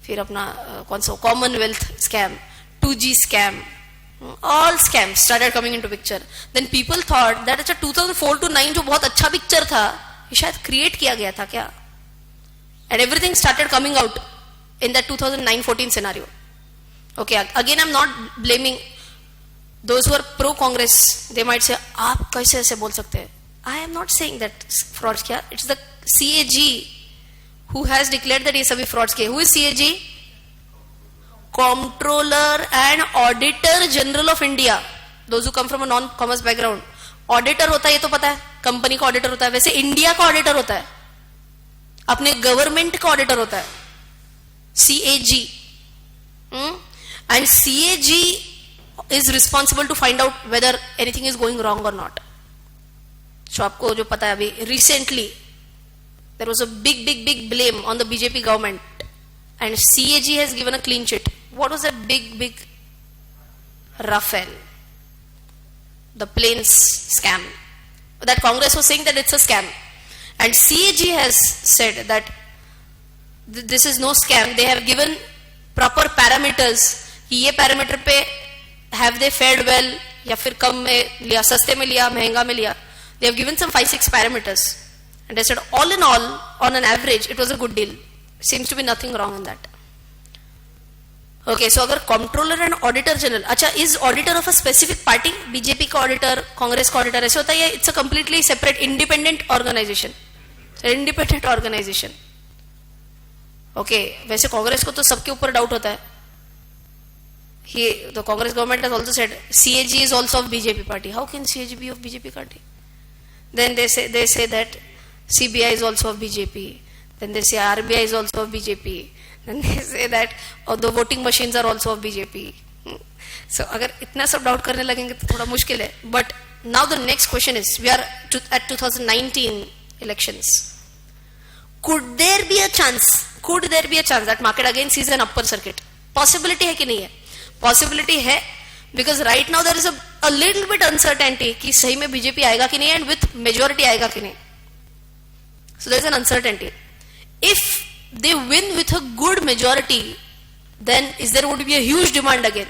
फिर अपना कौन सा Commonwealth scam, 2G scam, all scams started coming into picture. Then people thought that अच्छा 2004 to 9 जो बहुत अच्छा पिक्चर था ये शायद क्रिएट किया गया था क्या, and everything started coming out in that 2009-14 scenario. Okay, again I'm not blaming those who are pro Congress. They might say आप कैसे ऐसे बोल सकते हैं. I am not saying that frauds किया. It's the CAG who has declared that ये सभी frauds किए. Who is CAG? Comptroller and Auditor General of India. Those who come from a non-commerce background. Auditor होता है ये तो पता है, कंपनी का ऑडिटर होता है. वैसे इंडिया का ऑडिटर होता है, अपने गवर्नमेंट का ऑडिटर होता है, CAG. And CAG is responsible to find out whether anything is going wrong or not. So आपको जो पता है अभी recently there was a big blame on the BJP government and CAG has given a clean sheet. What was that big Rafale, the planes scam that Congress was saying that it's a scam, and CAG has said that this is no scam. They have given proper parameters कि ये parameter पे have they fared well या फिर कम में लिया, सस्ते में लिया, महंगा में लिया. They have given some 5-6 parameters and they said all in all on an average it was a good deal. Seems to be nothing wrong in that. Okay, so अगर comptroller and auditor general, अच्छा is auditor of a specific party, BJP का auditor, Congress का auditor ऐसे होता है, it's a completely separate independent organization. Independent organization. Okay, वैसे कांग्रेस को तो सबके ऊपर डाउट होता है. The Congress government has also said CAG is also of BJP party. How can CAG be of BJP party? Then they say that CBI is also of BJP. Then they say RBI is also of BJP. Then they say that the voting machines are also of BJP. So अगर इतना सब doubt करने लगेंगे तो थोड़ा मुश्किल है. But now the next question is, we are at 2019 elections. Could there be a chance that market again sees an upper circuit? Possibility है कि नहीं है? Possibility है, because right now there is a little bit uncertainty कि सही में BJP आएगा कि नहीं and with majority आएगा कि नहीं. So there is an uncertainty. If they win with a good majority, then there would be a huge demand again.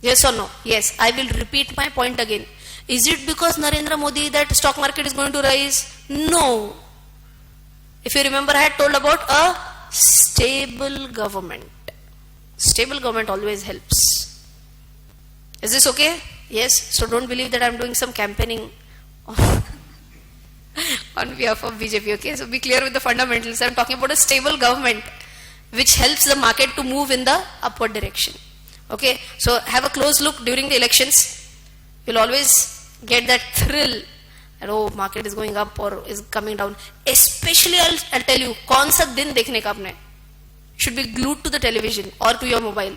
Yes or no? Yes. I will repeat my point again. Is it because Narendra Modi that stock market is going to rise? No. If you remember, I had told about a stable government. Stable government always helps. Is this okay? Yes. So don't believe that I am doing some campaigning on behalf of BJP. Okay. So be clear with the fundamentals. I am talking about a stable government which helps the market to move in the upward direction. Okay. So have a close look during the elections. You'll always get that thrill that oh, market is going up or is coming down. Especially I'll tell you, कौन सा दिन देखने का आपने? Should be glued to the television or to your mobile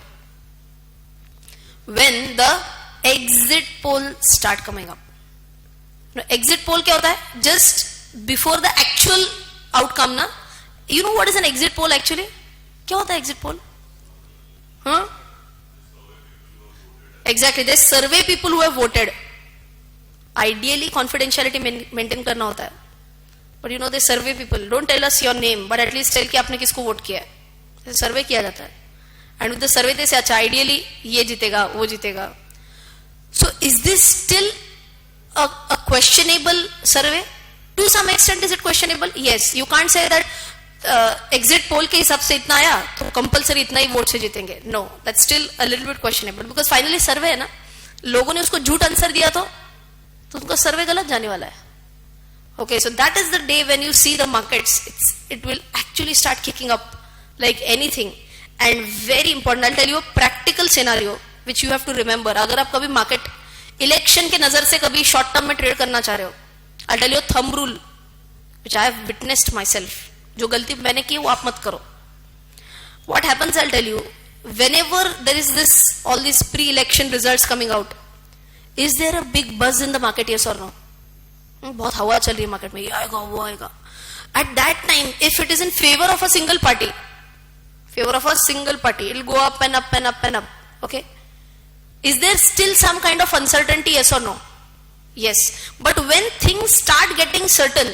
when the exit poll start coming up. Now, exit poll क्या होता है? Just before the actual outcome ना. You know what is an exit poll actually? क्या होता है exit poll? Huh? Exactly. They survey people who have voted. Ideally confidentiality maintain करना होता है. But you know they survey people. Don't tell us your name, but at least tell कि आपने किसको vote किया है. सर्वे किया जाता है and with the survey they say अच्छा आइडियली ये जीतेगा वो जीतेगा. So is this still a questionable survey? To some extent is it questionable? Yes. You can't say that exit poll के हिसाब से इतना आया तो कंपलसरी इतना ही वोट से जीतेंगे. No, that's still a little bit questionable because finally survey है ना. लोगों ने उसको झूठ आंसर दिया तो उनका सर्वे गलत जाने वाला है. Okay, so that is the day when you see the markets, it will actually start kicking up like anything. And very important, I'll tell you a practical scenario which you have to remember. अगर आप कभी market election के नजर से कभी short term में trade करना चाह रहे हो, I'll tell you a thumb rule which I have witnessed myself. जो गलती मैंने की वो आप मत करो. What happens, I'll tell you, whenever there is this all these pre-election results coming out, is there a big buzz in the market? Yes or no? बहुत हवा चल रही है market में, ये आएगा वो आएगा. At that time, if it is in favor of a single party, it will go up and up and up and up. Okay, is there still some kind of uncertainty? Yes or no? Yes, but when things start getting certain,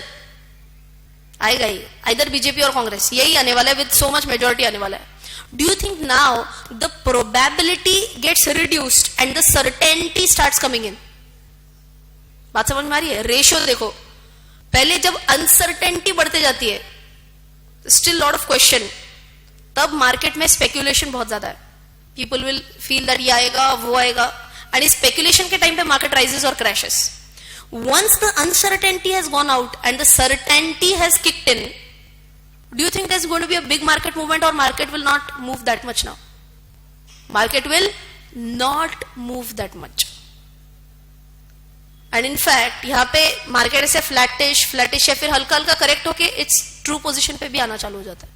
आएगा ही, either BJP और कांग्रेस, यही आने वाला है, with so much majority आने वाला है. Do you think now the probability gets reduced and the certainty starts coming in? बात समझ में आ रही है? रेशियो देखो, पहले जब अनसर्टेनिटी बढ़ते जाती है, स्टिल लॉट ऑफ क्वेश्चन, तब मार्केट में स्पेक्यूलेशन बहुत ज्यादा है. पीपल विल फील दैट ये आएगा वो आएगा, एंड इस स्पेक्यूलेशन के टाइम पे मार्केट राइजेस और crashes. Once the uncertainty has gone out and the certainty has kicked in, do you think there's going to be a big market movement, or market will not move that much now? Market will not move that much. And in fact, यहाँ पे market ऐसे flattish या फिर हल्का हल्का correct होके it's true position पे भी आना चालू हो जाता है.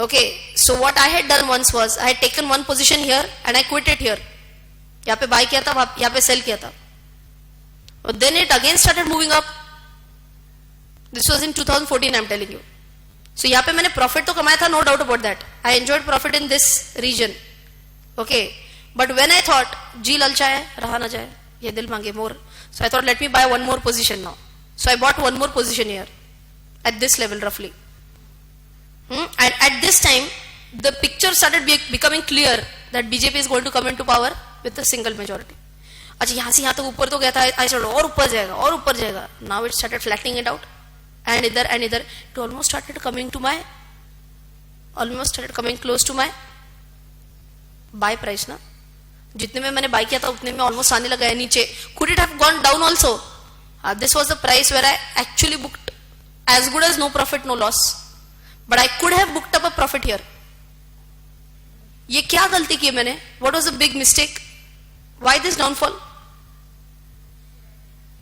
Okay, so what I had done once was I had taken one position here and I quit it here. यहाँ पे बाय किया था, यहाँ पे सेल किया था. Then it again started moving up. This was in 2014, I'm telling you. So यहाँ पे मैंने प्रॉफिट तो कमाया था, no doubt about that. I enjoyed profit in this region. Okay, but when I thought जी ललचा है, रहा ना जाए, ये दिल मांगे more. So I thought let me buy one more position now. So I bought one more position here at this level roughly. And at this time, the picture started becoming clear that BJP is going to come into power with a single majority. अच्छा यहाँ से यहाँ तक ऊपर तो गया था, I said और ऊपर जाएगा और ऊपर जाएगा. Now it started flattening it out. And either it almost started coming close to my buy price ना. जितने में मैंने buy किया था उतने में almost आने लगा है नीचे. Could it have gone down also? This was the price where I actually booked as good as no profit no loss, but I could have booked up a profit here. ये क्या गलती की मैंने? What was the big mistake? Why this downfall?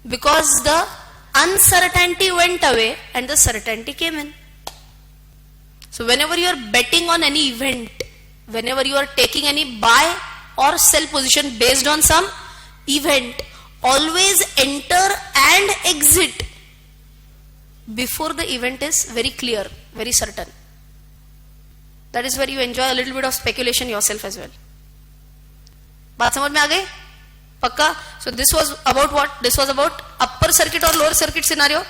Because the uncertainty went away and the certainty came in. So whenever you are betting on any event, whenever you are taking any buy or sell position based on some event, always enter and exit before the event is very clear, very certain. That is where you enjoy a little bit of speculation yourself as well. बात समझ में आ गई? पक्का? So this was about what? This was about upper circuit और lower circuit scenario.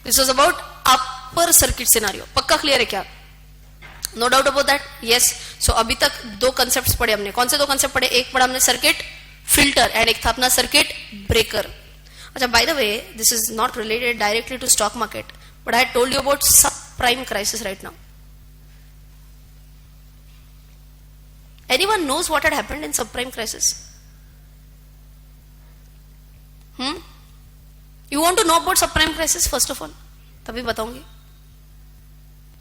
This was about upper circuit scenario. पक्का clear है क्या? No doubt about that. Yes. So अभी तक दो concepts पढ़े हमने. कौन से दो concept पढ़े? एक पढ़ा हमने circuit filter and एक था अपना circuit breaker. अच्छा, by the way, this is not related directly to stock market, but I had told you about subprime crisis right now. Anyone knows what had happened in subprime crisis? You want to know about subprime crisis first of all? तभी बताऊंगी.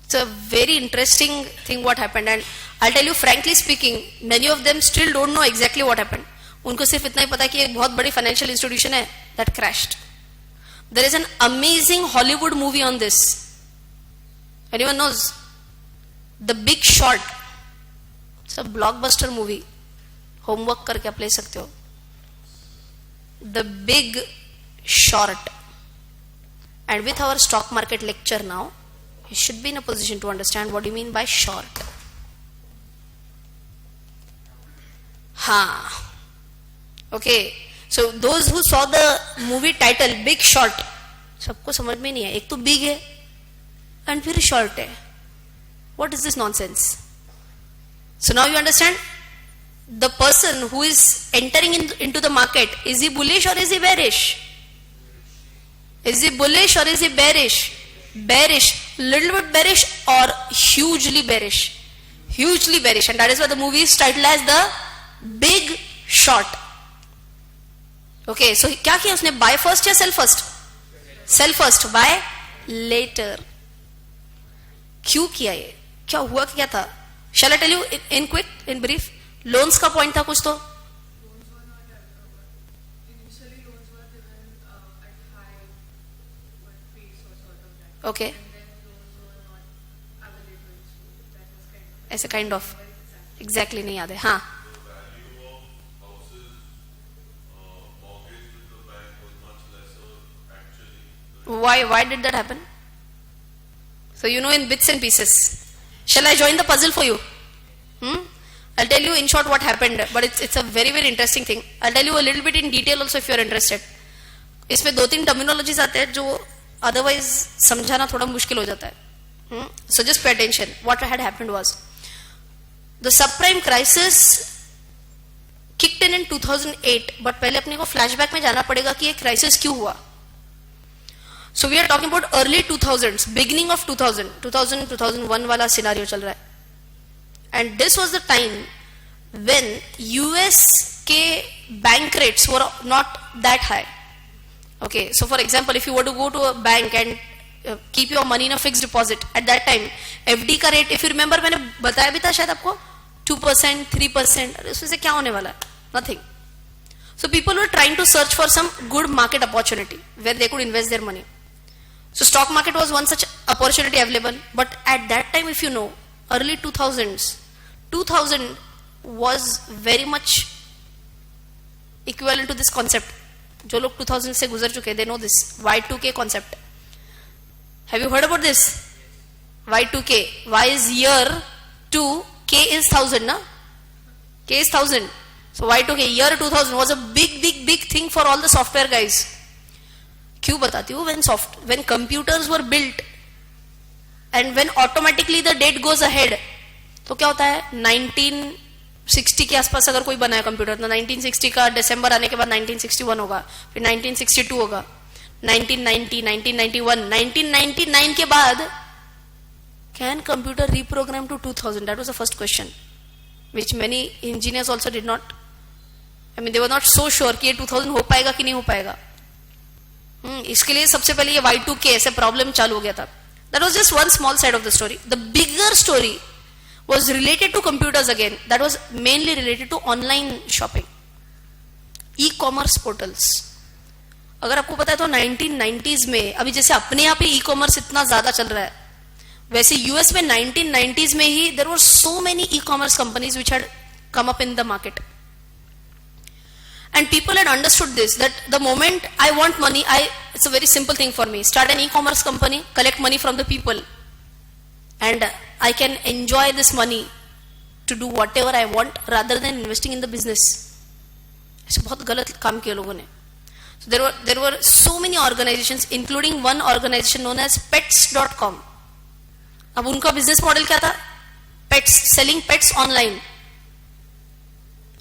It's a very interesting thing what happened, and I'll tell you frankly speaking, many of them still don't know exactly what happened. उनको सिर्फ इतना ही पता है कि एक बहुत बड़ी financial institution है that crashed. There is an amazing Hollywood movie on this. Anyone knows? The Big Short. It's a blockbuster movie. Homework करके आप ले सकते हो. The Big Short. And with our stock market lecture now, you should be in a position to understand what you mean by short. Okay. So those who saw the movie title Big Short, सबको समझ में नहीं है. एक तो big है and फिर short है. What is this nonsense? So now you understand. The person who is entering into the market, is he bullish or is he bearish? Is he bullish or is he bearish? Bearish, little bit bearish or hugely bearish? Hugely bearish, and that is why the movie is titled as The Big Short. Okay, so क्या किया उसने? Buy first या sell first? Sell first, buy later. क्यों किया ये? क्या हुआ क्या था? Shall I tell you in quick, in brief? Loans का पॉइंट था कुछ तो. ओके, ऐसे काइंड ऑफ एग्जैक्टली नहीं याद है. हाँ, why did that happen? So you know in bits and pieces. Shall I join the puzzle for you? I'll tell you in short what happened, but it's a very very interesting thing. I'll tell you a little bit in detail also if you're interested. इसमें 2-3 terminologies आते हैं जो otherwise समझाना थोड़ा मुश्किल हो जाता है. So just pay attention. What had happened was the subprime crisis kicked in 2008, but पहले अपने को फ्लैशबैक में जाना पड़ेगा कि ये क्राइसिस क्यों हुआ. So we are talking about early 2000s, beginning of 2001 वाला सिनारियो चल रहा है. And this was the time when US के bank rates were not that high. Okay, so for example, if you were to go to a bank and keep your money in a fixed deposit, at that time, FD का rate, if you remember, मैंने बताया भी था शायद आपको 2%, 3%, उसमें से क्या होने वाला है? Nothing. So people were trying to search for some good market opportunity where they could invest their money. So stock market was one such opportunity available, but at that time, if you know, early 2000 was very much equivalent to this concept. जो लोग 2000 से गुजर चुके, they know this Y2K concept. Have you heard about this? Y2K. Y is year 2, K is 1000, na? K is 1000. So Y2K, year 2000 was a big thing for all the software guys. क्यों बताती हूँ? When computers were built and when automatically the date goes ahead, तो क्या होता है? 1960 के आसपास अगर कोई बनाया कंप्यूटर, तो 1960 का दिसंबर आने के बाद 1961 होगा, फिर 1962 होगा, 1990, 1991, 1999 के बाद can computer reprogram to 2000? That was the first question, which many engineers also did not. I mean, they were not so sure कि ये 2000 हो पाएगा कि नहीं हो पाएगा. इसके लिए सबसे पहले ये Y2K ऐसे प्रॉब्लम चालू हो गया था. That was just one small side of the story. The bigger story was related to computers again. That was mainly related to online shopping, e-commerce portals. अगर आपको पता है तो 1990s में, अभी जैसे अपने यहाँ पे ई-कॉमर्स इतना ज्यादा चल रहा है, वैसे यूएस में 1990s में ही there were so many e-commerce companies which had come up in the market. And people had understood this, that the moment I want money, it's a very simple thing for me. Start an e-commerce company, collect money from the people, and I can enjoy this money to do whatever I want rather than investing in the business. ऐसे बहुत गलत काम किया लोगों ने. So there were so many organizations, including one organization known as Pets.com. अब उनका business model क्या था? Pets, selling pets online.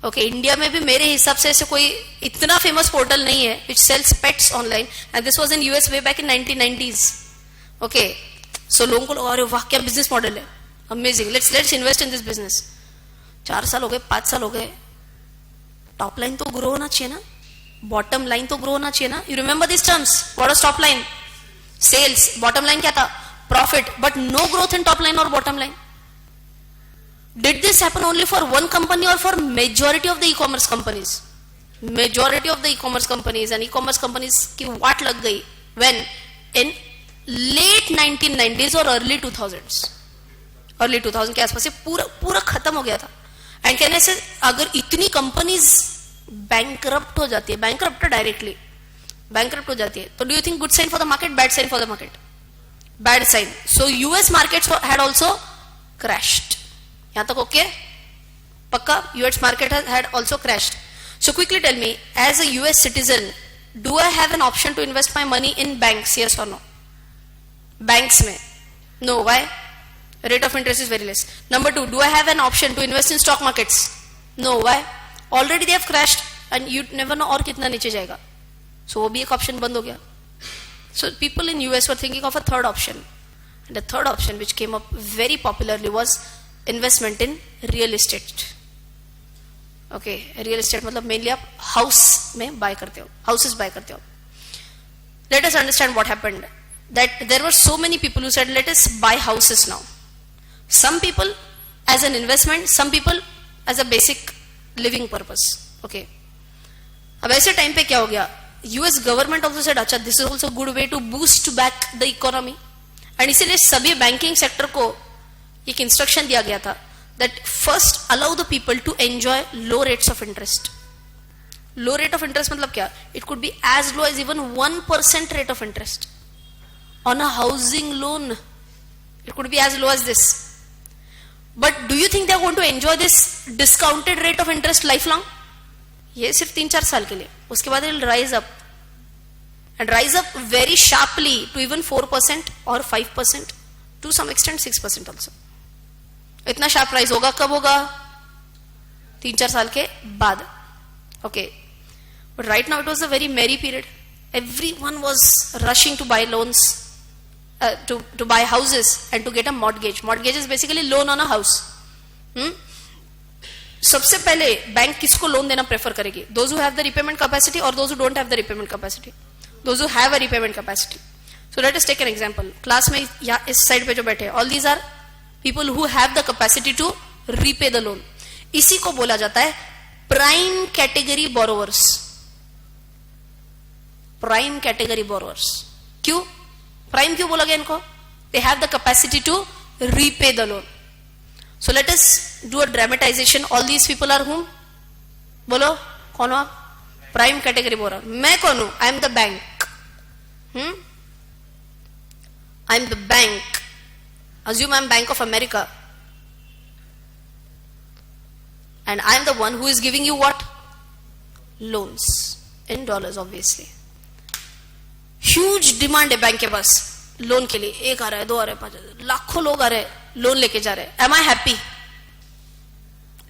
Okay, India में भी मेरे हिसाब से ऐसे कोई इतना फेमस पोर्टल नहीं है which sells pets online, and this was in US way back in 1990s. Okay, so लोगों को लगा अरे वाह क्या बिजनेस मॉडल है, amazing, let's invest in this business. 4 साल हो गए, 5 साल हो गए, टॉप लाइन तो ग्रो होना चाहिए ना, बॉटम लाइन तो ग्रो होना चाहिए ना. You remember this terms? What was top line? Sales. Bottom line क्या था? प्रॉफिट. But no growth in top line और bottom line. Did this happen only for one company or for majority of the e-commerce companies? Majority of the e-commerce companies and e-commerce companies की वाट लग गई when in late 1990s और early 2000s. Early 2000 के आसपास से पूरा खत्म हो गया था. And कहने से अगर इतनी companies bankrupt हो जाती है, bankrupt directly, bankrupt हो जाती है, तो do you think good sign for the market, bad sign for the market? Bad sign. So US markets had also crashed. यहाँ तक ओके? पक्का? US market had also crashed. So quickly tell me, as a US citizen, do I have an option to invest my money in banks? Yes or no? Banks में? No. Why? Rate of interest is very less. Number 2, do I have an option to invest in stock markets? No. Why? Already they have crashed and you never know और कितना नीचे जाएगा. So वो भी एक option बंद हो गया. So people in US were thinking of a third option. And the third option which came up very popularly was investment in real estate. Okay, real estate मतलब mainly आप house में buy करते हो, houses buy करते हो. Let us understand what happened. That there were so many people who said let us buy houses now. Some people as an investment, some people as a basic living purpose. Okay. अब ऐसे time पे क्या हो गया? US government also said अच्छा this is also a good way to boost back the economy. And इसीलिए सभी banking sector को एक इंस्ट्रक्शन दिया गया था that first allow the people to enjoy low rates of interest. Low rate of interest मतलब क्या? It could be as low as even 1% rate of interest on a housing loan. It could be as low as this. But do you think they are going to enjoy this discounted rate of interest life long? ये सिर्फ 3-4 साल के लिए, उसके बाद it will rise up and rise up very sharply to even 4% or 5%, to some extent 6% also. इतना sharp rise होगा कब होगा? 3-4 साल के बाद. Okay, but right now it was a very merry period. Everyone was rushing to buy loans, to buy houses and to get a mortgage. Mortgage is basically loan on a house. सबसे पहले bank किसको loan देना prefer करेगी? Those who have the repayment capacity or those who don't have the repayment capacity? Those who have a repayment capacity. So let us take an example. Class में या इस side पे जो बैठे, all these are people who have the capacity to repay the loan. इसी को बोला जाता है prime category borrowers. Prime category borrowers. क्यों? Prime क्यों बोला गया इनको? They have the capacity to repay the loan. So let us do a dramatization. All these people are whom? बोलो कौन हो आप? Prime category borrower. मैं कौन हूं? I am the bank. I am the bank. Assume I am Bank of America. And I am the one who is giving you what? Loans. In dollars obviously. Huge demand है bank के पास loan के लिए. 1 आ रहा है, 2 आ रहा है, 5 आ रहा है, लाखों लोग आ रहे हैं लोन लेके जा रहे हैं. Am I happy?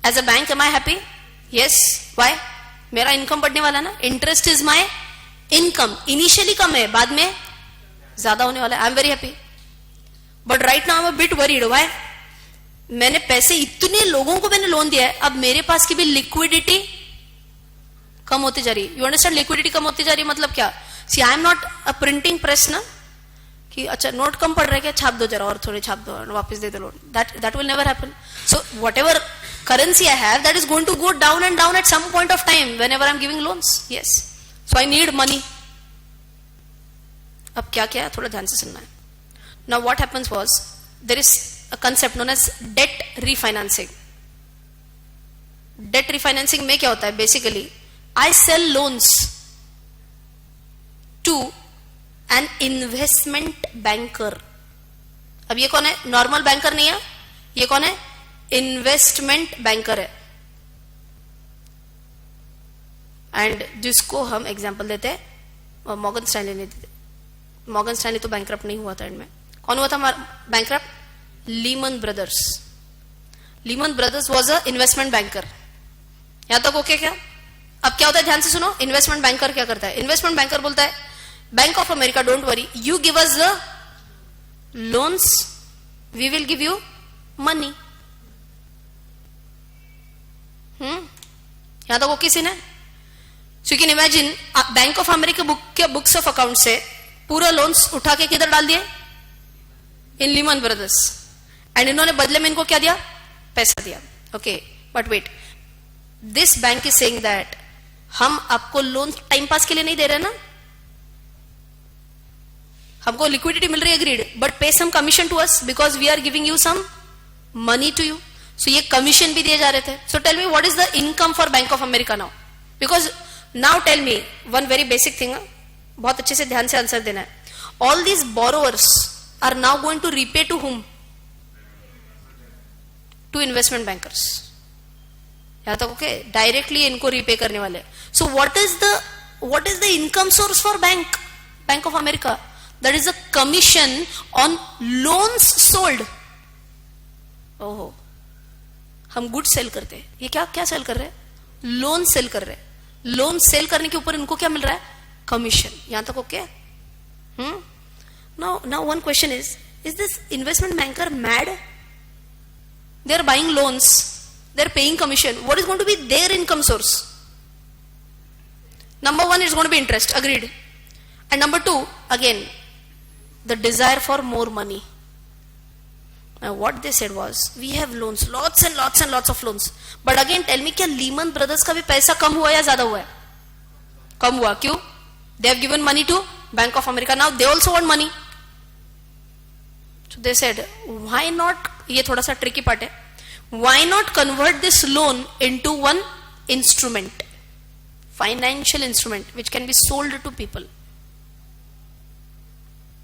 As a bank am I happy? Yes. Why? मेरा इनकम बढ़ने वाला ना. Interest is my income. Initially कम है, बाद में ज्यादा होने वाला है. I am very happy. But right now I am a bit worried. Why? मैंने पैसे इतने लोगों को मैंने लोन दिया है, अब मेरे पास की भी लिक्विडिटी कम होती जा रही है. You understand? लिक्विडिटी कम होती जा रही है मतलब क्या? See I am not a printing press ना, कि अच्छा नोट कम पड़ रहा है क्या, छाप दो जरा और थोड़े छाप दो और वापस दे दो loan. That will never happen. So whatever currency I have, that is going to go down and down at some point of time whenever I'm giving loans. Yes. So I need money. अब क्या क्या है थोड़ा ध्यान से सुनना है. Now what happens was, there is a concept known as debt refinancing. Debt refinancing में क्या होता है? Basically, I sell loans to an investment banker. अब ये कौन है? नॉर्मल बैंकर नहीं है. ये कौन है? इन्वेस्टमेंट बैंकर है. एंड जिसको हम एग्जांपल देते हैं मॉर्गन स्टैनली ने देते. मॉर्गन स्टैनली तो बैंकरप्ट नहीं हुआ था एंड में. कौन हुआ था bankrupt? Lehman brothers. Lehman brothers was a investment banker. यहां तक ओके क्या? अब क्या होता है ध्यान से सुनो. इन्वेस्टमेंट बैंकर क्या करता है? इन्वेस्टमेंट बैंकर बोलता है Bank of America, don't worry, you give us the loans, we will give you money. यहां तक वो किसी ने. So you can imagine Bank of America books of account से पूरा लोन्स उठा के किधर डाल दिए? इन लीमन ब्रदर्स. एंड इन्होंने बदले में इनको क्या दिया? पैसा दिया. Okay, but wait, this bank is saying that हम आपको लोन टाइम पास के लिए नहीं दे रहे ना, हमको लिक्विडिटी मिल रही है, agreed, but pay some commission to us because we are giving you some money to you. So ये कमीशन भी दिए जा रहे थे. So tell me what is the income for bank of America now? Because now tell me one very basic thing, बहुत अच्छे से ध्यान से आंसर देना है. All these borrowers are now going to repay to whom? To investment bankers. यहां तक okay? Directly इनको रीपे करने वाले. सो what is the income source for bank of America? That is a commission on loans sold. ओहो, हम good cell करते हैं. ये क्या सेल कर रहे हैं? लोन सेल कर रहे हैं. लोन सेल करने के ऊपर इनको क्या मिल रहा है? कमीशन. यहां तक okay? Now one question is this investment banker mad? They are buying loans, they are paying commission. What is going to be their income source? Number 1 is going to be interest, agreed. And number 2 again the desire for more money. What they said was, we have loans, lots and lots and lots of loans. But again, tell me, क्या Lehman Brothers का भी पैसा कम हुआ या ज्यादा हुआ है? कम हुआ. क्यों? They have given money to Bank of America. Now they also want money. So they said, why not? ये थोड़ा सा tricky part है. Why not convert this loan into one instrument, financial instrument, which can be sold to people?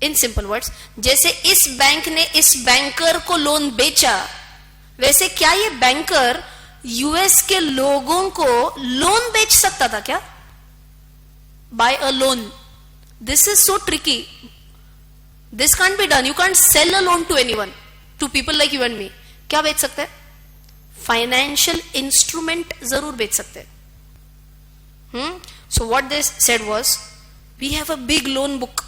In simple words, जैसे इस bank ने इस banker को loan बेचा, वैसे क्या ये बैंकर यूएस के लोगों को लोन बेच सकता था क्या? Buy a loan. This is so tricky. This can't be done. You can't sell a loan to anyone, to people like you and me. क्या बेच सकते हैं? फाइनेंशियल इंस्ट्रूमेंट जरूर बेच सकते हैं. So what they said was, we have a big loan book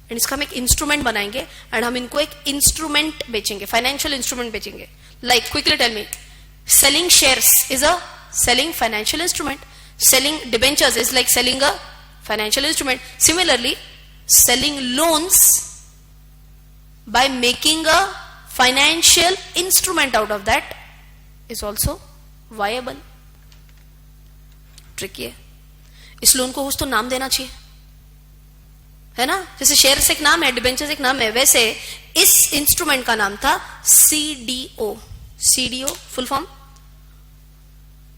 and इसका हम एक इंस्ट्रूमेंट बनाएंगे एंड हम इनको एक इंस्ट्रूमेंट बेचेंगे, फाइनेंशियल इंस्ट्रूमेंट बेचेंगे. Like quickly tell me, selling shares is a selling financial instrument. Selling debentures is like selling a financial instrument. Similarly, selling loans by making a financial instrument out of that is also viable. Tricky है. इस loan को कुछ तो नाम देना चाहिए, है ना? जैसे शेयर्स एक नाम है, डिबेंचर्स एक नाम है, वैसे इस इंस्ट्रूमेंट का नाम था CDO. CDO full form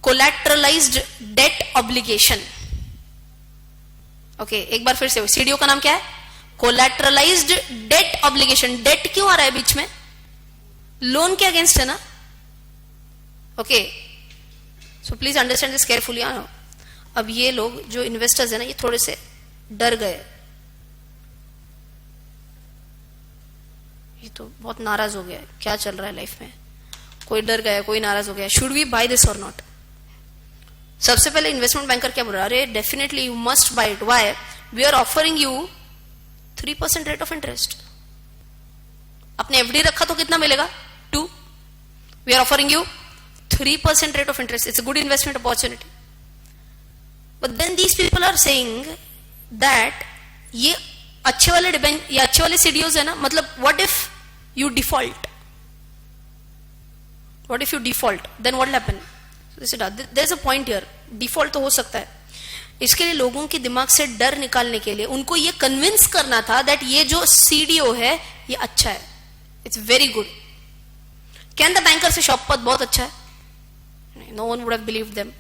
collateralised debt obligation. Okay, एक बार फिर से, सीडीओ का नाम क्या है? Collateralised debt obligation. डेट क्यों आ रहा है बीच में? लोन के अगेंस्ट है ना. Okay, so please understand this carefully. अब ये लोग जो इन्वेस्टर्स है ना, ये थोड़े से डर गए. ये तो बहुत नाराज हो गया. क्या चल रहा है लाइफ में? कोई डर गया, कोई नाराज हो गया. शुड वी बाय दिस और नॉट? सबसे पहले इन्वेस्टमेंट बैंकर क्या बोल रहा है? अरे definitely you must buy it. Why? We are offering you 3% rate of interest. आपने एफडी रखा तो कितना मिलेगा? 2. We are offering you 3% rate of interest. It's a good investment opportunity. But then these people are saying that ये अच्छे वाले डिबेंच, ये अच्छे वाले सीडीओज है ना, मतलब what if you default? What if you default? Then what will happen? There's a point here. Default तो हो सकता है. इसके लिए लोगों के दिमाग से डर निकालने के लिए उनको ये कन्विंस करना था दैट ये जो सीडीओ है ये अच्छा है. It's very good. Can the banker से शॉपपथ बहुत अच्छा है? No one would have believed them.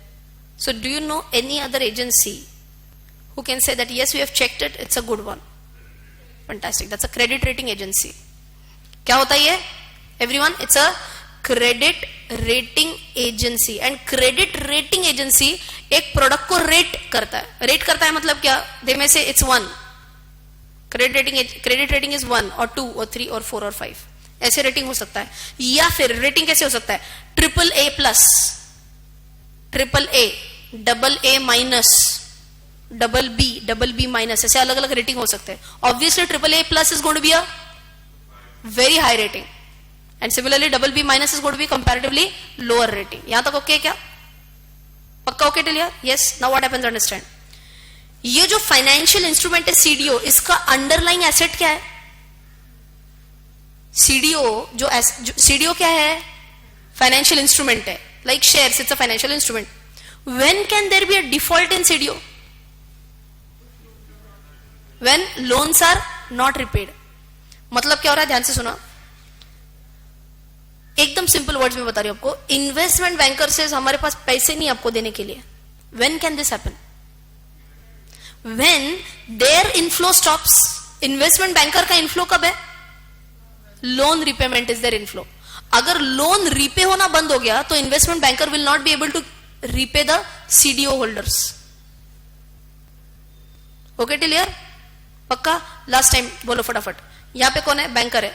So do you know any other agency who can say that yes, we have checked it, it's a good one? Fantastic. That's a credit rating agency. क्या होता है ये? Everyone, it's a credit rating agency. And credit rating agency एक product को rate करता है. Rate करता है मतलब क्या? दे में से इट्स 1. क्रेडिट रेटिंग इज 1 और 2 और 3 और 4 और 5. ऐसे रेटिंग हो सकता है. या फिर रेटिंग कैसे हो सकता है? AAA+, AAA, AA minus, BB minus, ऐसे अलग अलग रेटिंग हो सकते हैं. Obviously AAA+ is going to be a very high rating. And similarly, BB minus is going to be comparatively lower rating. यहां तक ओके क्या? पक्का okay till here? Yes. Now what happens? Understand. ये जो financial instrument है CDO, इसका underlying asset क्या है? CDO क्या है? फाइनेंशियल इंस्ट्रूमेंट है. Like shares, it's a financial instrument. When can there be a default in CDO? When loans are not repaid. मतलब क्या हो रहा है? ध्यान से सुना. एकदम सिंपल वर्ड्स में बता रही हूं आपको. इन्वेस्टमेंट बैंकर से हमारे पास पैसे नहीं आपको देने के लिए. When can this happen? When their inflow stops. Investment banker का इनफ्लो कब है? Loan repayment is their inflow. अगर लोन रीपे होना बंद हो गया तो investment banker will not be able to repay the CDO holders. Okay till here? पक्का? लास्ट टाइम बोलो फटाफट. यहां पे कौन है? बैंकर है.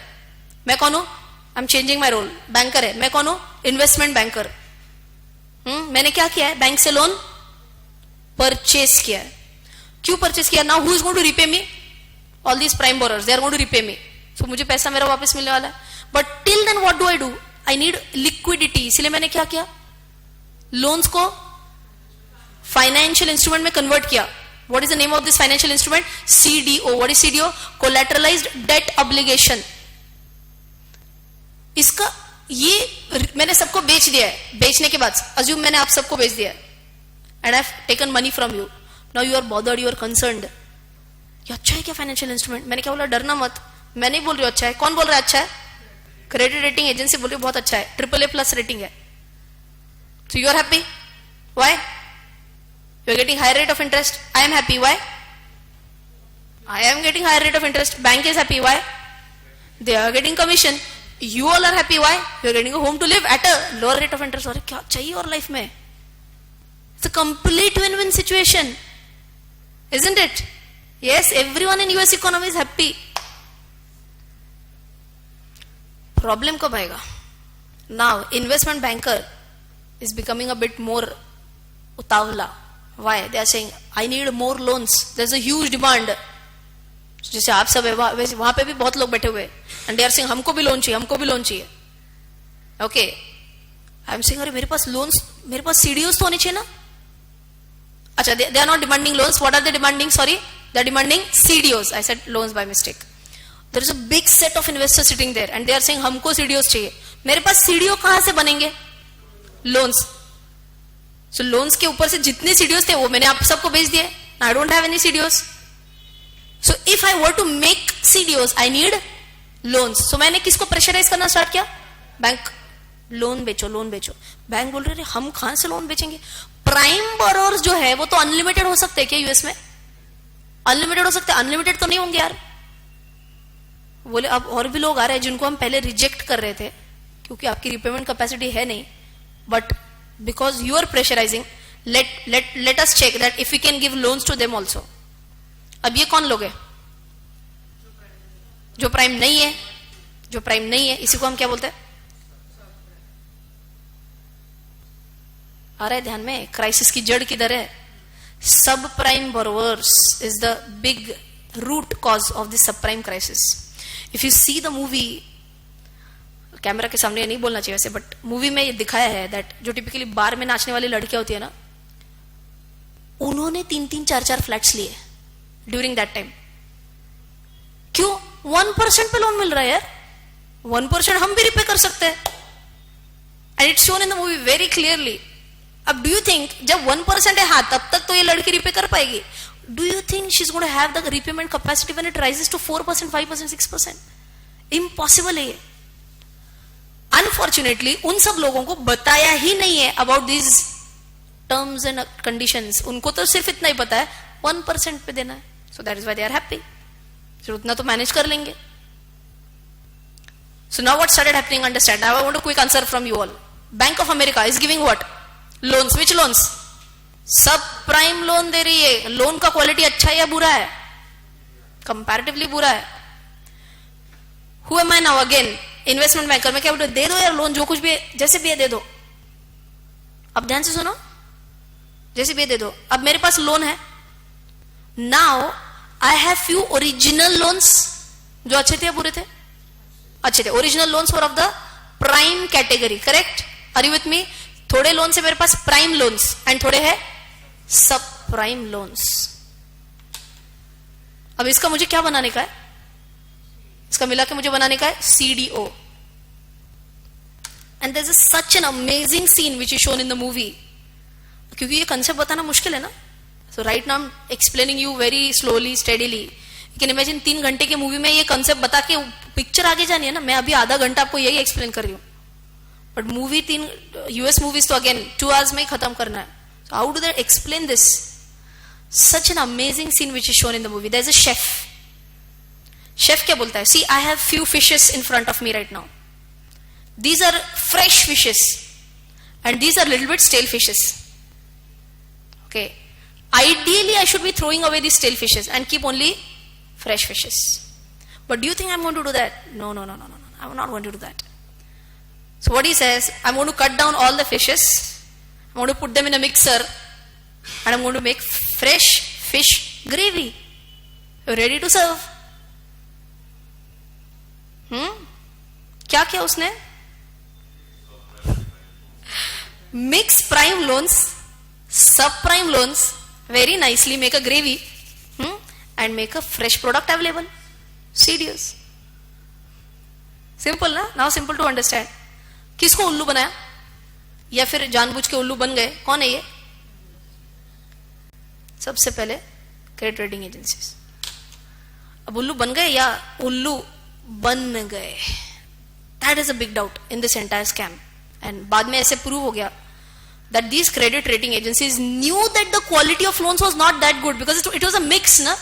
मैं कौन हूं? I am changing my role. Banker है. मैं कौन हूं? Investment banker. मैंने क्या किया है? बैंक से लोन परचेस किया है. क्यों परचेस किया? Now who is going to repay me? All these prime borrowers, they are going to repay me. So मुझे पैसा मेरा वापस मिलने वाला है. But till then what do I do? I need liquidity. इसलिए मैंने क्या किया? लोन्स को फाइनेंशियल इंस्ट्रूमेंट में कन्वर्ट किया. What is the name of this financial instrument? CDO. What is CDO? Collateralised debt obligation. इसका ये मैंने सबको बेच दिया है. बेचने के बाद अज्यूम मैंने आप सबको बेच दिया है and I have taken money from you. Now you are bothered, you are concerned. ये अच्छा है क्या फाइनेंशियल इंस्ट्रूमेंट? मैंने क्या बोला? डरना मत. मैं नहीं बोल रही हूं अच्छा है. कौन बोल रहा है अच्छा है? क्रेडिट रेटिंग एजेंसी बोल रही है बहुत अच्छा है. AAA+ रेटिंग है. So you are happy? Why? You are getting higher rate of interest. I am happy. Why? I am getting higher rate of interest. Bank is happy. Why? They are getting commission. You all are happy. Why? You are getting a home to live at a lower rate of interest. अरे क्या चाहिए और life में? It's a complete win-win situation, isn't it? Yes, everyone in US economy is happy. Problem कब आएगा? Now, investment banker is becoming a bit more utavla. Why? They are saying, I need more loans. There's a huge demand. जैसे आप सब है वहां पे भी बहुत लोग बैठे हुए एंड दे आर सेइंग हमको भी लोन चाहिए, हमको भी लोन चाहिए. ओके, आई एम सेइंग अरे मेरे पास लोन्स, मेरे पास सीडीओस तो होने चाहिए ना. अच्छा, they are not demanding loans. What are they demanding? Sorry, they are demanding CDOs. I said loans by mistake. There is a big set of investors sitting there and they are saying हमको CDOs चाहिए. मेरे पास CDO कहां से बनेंगे? Loans. सो loans के ऊपर से जितने सीडीओस थे वो मैंने आप सबको भेज दिए. I don't have any CDOs. So if I were to make CDOs, I need loans. So मैंने किसको प्रेशराइज करना स्टार्ट किया? बैंक. लोन बेचो, लोन बेचो. बैंक बोल रहे हम कहां से लोन बेचेंगे? प्राइम बोरोवर्स जो है वो तो अनलिमिटेड हो सकते हैं क्या यूएस में? अनलिमिटेड हो सकते हैं? अनलिमिटेड तो नहीं होंगे यार. बोले अब और भी लोग आ रहे हैं जिनको हम पहले रिजेक्ट कर रहे थे क्योंकि आपकी रिपेमेंट कैपेसिटी है नहीं, but because you are pressurising, let us check that if we can give loans to them also. अब ये कौन लोग है? जो प्राइम नहीं है. जो प्राइम नहीं है इसी को हम क्या बोलते हैं? आ रहा है ध्यान में? क्राइसिस की जड़ किधर है? Sub prime borrowers is the big root cause of the sub prime crisis. If you see the movie, camera के सामने नहीं बोलना चाहिए वैसे, बट मूवी में ये दिखाया है दैट जो टिपिकली बार में नाचने वाली लड़कियां होती है ना, उन्होंने 3-3, 4-4 फ्लैट्स लिए ड्यूरिंग दैट टाइम. क्यों? 1% पे लोन मिल रहा है यार. 1% हम भी रिपे कर सकते हैं and it's shown in the movie very clearly. अब डू यू थिंक जब 1% है तब तक तो ये लड़की रिपे कर पाएगी? Do you think she is going to have the repayment capacity when it rises to 4%, 5%, 6%? Impossible है ये. अनफॉर्चुनेटली उन सब लोगों को बताया ही नहीं है about these terms and conditions. उनको तो सिर्फ इतना ही पता है 1% पे देना है. So that is why they are happy. So उतना तो मैनेज कर लेंगे. So now what started happening? Understand. Now I want a quick answer from you all. Bank of America is giving what? Loans. Which loans? सब prime loan दे रही है. Loan का quality अच्छा है या बुरा है? कंपैरेटिवली बुरा है. Who am I now again? Investment banker. मैं क्या बोलूं? दे दो यार लोन, जो कुछ भी है, जैसे भी है दे दो. अब ध्यान से सुनो, जैसे भी दे दो. अब मेरे पास लोन है. Now I have few original loans जो अच्छे थे या बुरे थे? अच्छे थे. Original loans for of the prime category. Correct? Are you with me? थोड़े लोन से मेरे पास प्राइम लोन्स एंड थोड़े है सब प्राइम लोन्स. अब इसका मुझे क्या बनाने का है? इसका मिला के मुझे बनाने का है CDO. And there is such an amazing scene which is shown in the movie. क्योंकि ये कंसेप्ट बताना मुश्किल है ना. So right now I am explaining you very slowly, steadily. You can imagine 3 घंटे की मूवी में ये कंसेप्ट बता के पिक्चर आगे जानी है ना. मैं अभी आधा घंटा आपको यही एक्सप्लेन कर रही हूँ, बट मूवी 3 US मूवीज तो अगेन 2 hours में ही खत्म करना है. So how do they explain this? Such an amazing scene which is shown in the movie. There is a chef. Chef क्या बोलता है? See, I have few fishes in front of me right now. These are fresh fishes and these are little bit stale fishes. Okay. Ideally, I should be throwing away these stale fishes and keep only fresh fishes. But do you think I'm going to do that? No. I'm not going to do that. So what he says, I'm going to cut down all the fishes. I'm going to put them in a mixer and I'm going to make fresh fish gravy. You're ready to serve. क्या किया उसने? Mix prime loans, subprime loans, very nicely make a gravy and make a fresh product available. CDOs. Simple ना? Now simple to understand. किसको उल्लू बनाया या फिर जानबूझ के उल्लू बन गए? कौन है ये? सबसे पहले क्रेडिट रेटिंग एजेंसीज. अब उल्लू बन गए या उल्लू बन गए? That is a big doubt in this entire scam. And बाद में ऐसे प्रूव हो गया that these credit rating agencies knew that the quality of loans was not that good because it was a mix, na?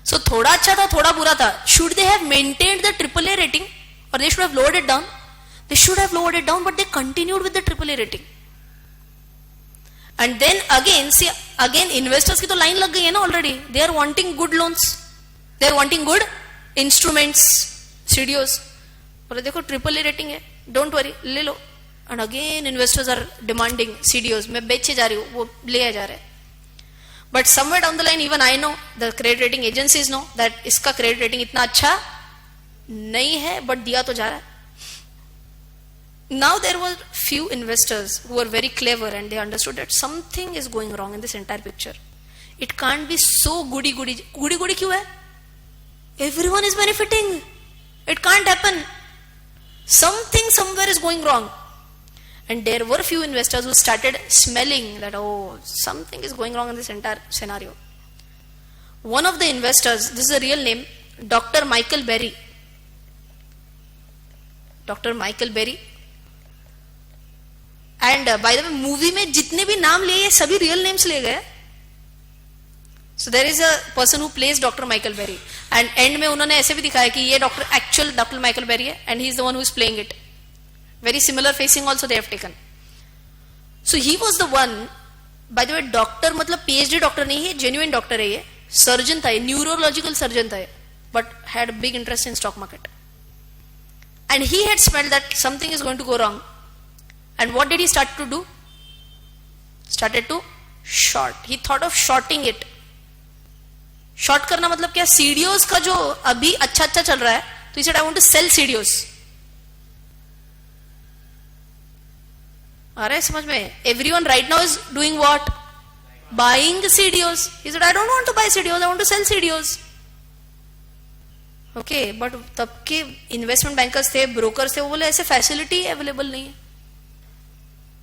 So थोड़ा अच्छा था, थोड़ा बुरा था. Should they have maintained the AAA rating or they should have lowered it down. They should have lowered it down, but they continued with the AAA rating. And then again, see, again investors की तो line लग गई है ना already. They are wanting good loans. They are wanting good instruments, CDOs. और देखो AAA rating है, don't worry, ले लो. And again investors are demanding CDOs. मैं बेचे जा रही हूँ, वो ले जा रहे हैं. But somewhere down the line, even I know, the credit rating agencies know that इसका credit rating इतना अच्छा नहीं है, but दिया तो जा रहा है. Now there were few investors who were very clever and they understood that something is going wrong in this entire picture. It can't be so goody goody. Goody goody क्यों है? Everyone is benefiting. It can't happen. Something somewhere is going wrong. And there were few investors who started smelling that, oh, something is going wrong in this entire scenario. One of the investors, this is a real name, Dr. Michael Berry. Dr. Michael Berry. And by the way, movie में जितने भी नाम लिए ये सभी real names ले गए. So there is a person who plays Dr. Michael Berry. And end में उन्होंने ऐसे भी दिखाया कि ये actual Dr. Michael Berry है and he is the one who is playing it. Very similar facing also they have taken. So he was the one, by the way, doctor मतलब PhD doctor नहीं है, genuine doctor है ये, surgeon था ये, neurological surgeon था ये, but had a big interest in stock market. And he had smelled that something is going to go wrong. And what did he start to do? Started to short. He thought of shorting it. Short करना मतलब क्या? CDOs का जो अभी अच्छा चल रहा है, तो he said I want to sell CDOs. आ रहा है समझ में? Everyone right now is doing what? Buying CDOs. He said, I don't want to buy CDOs, I want to sell CDOs. Okay, but तब के investment bankers थे, brokers थे, वो बोले ऐसे facility available नहीं है.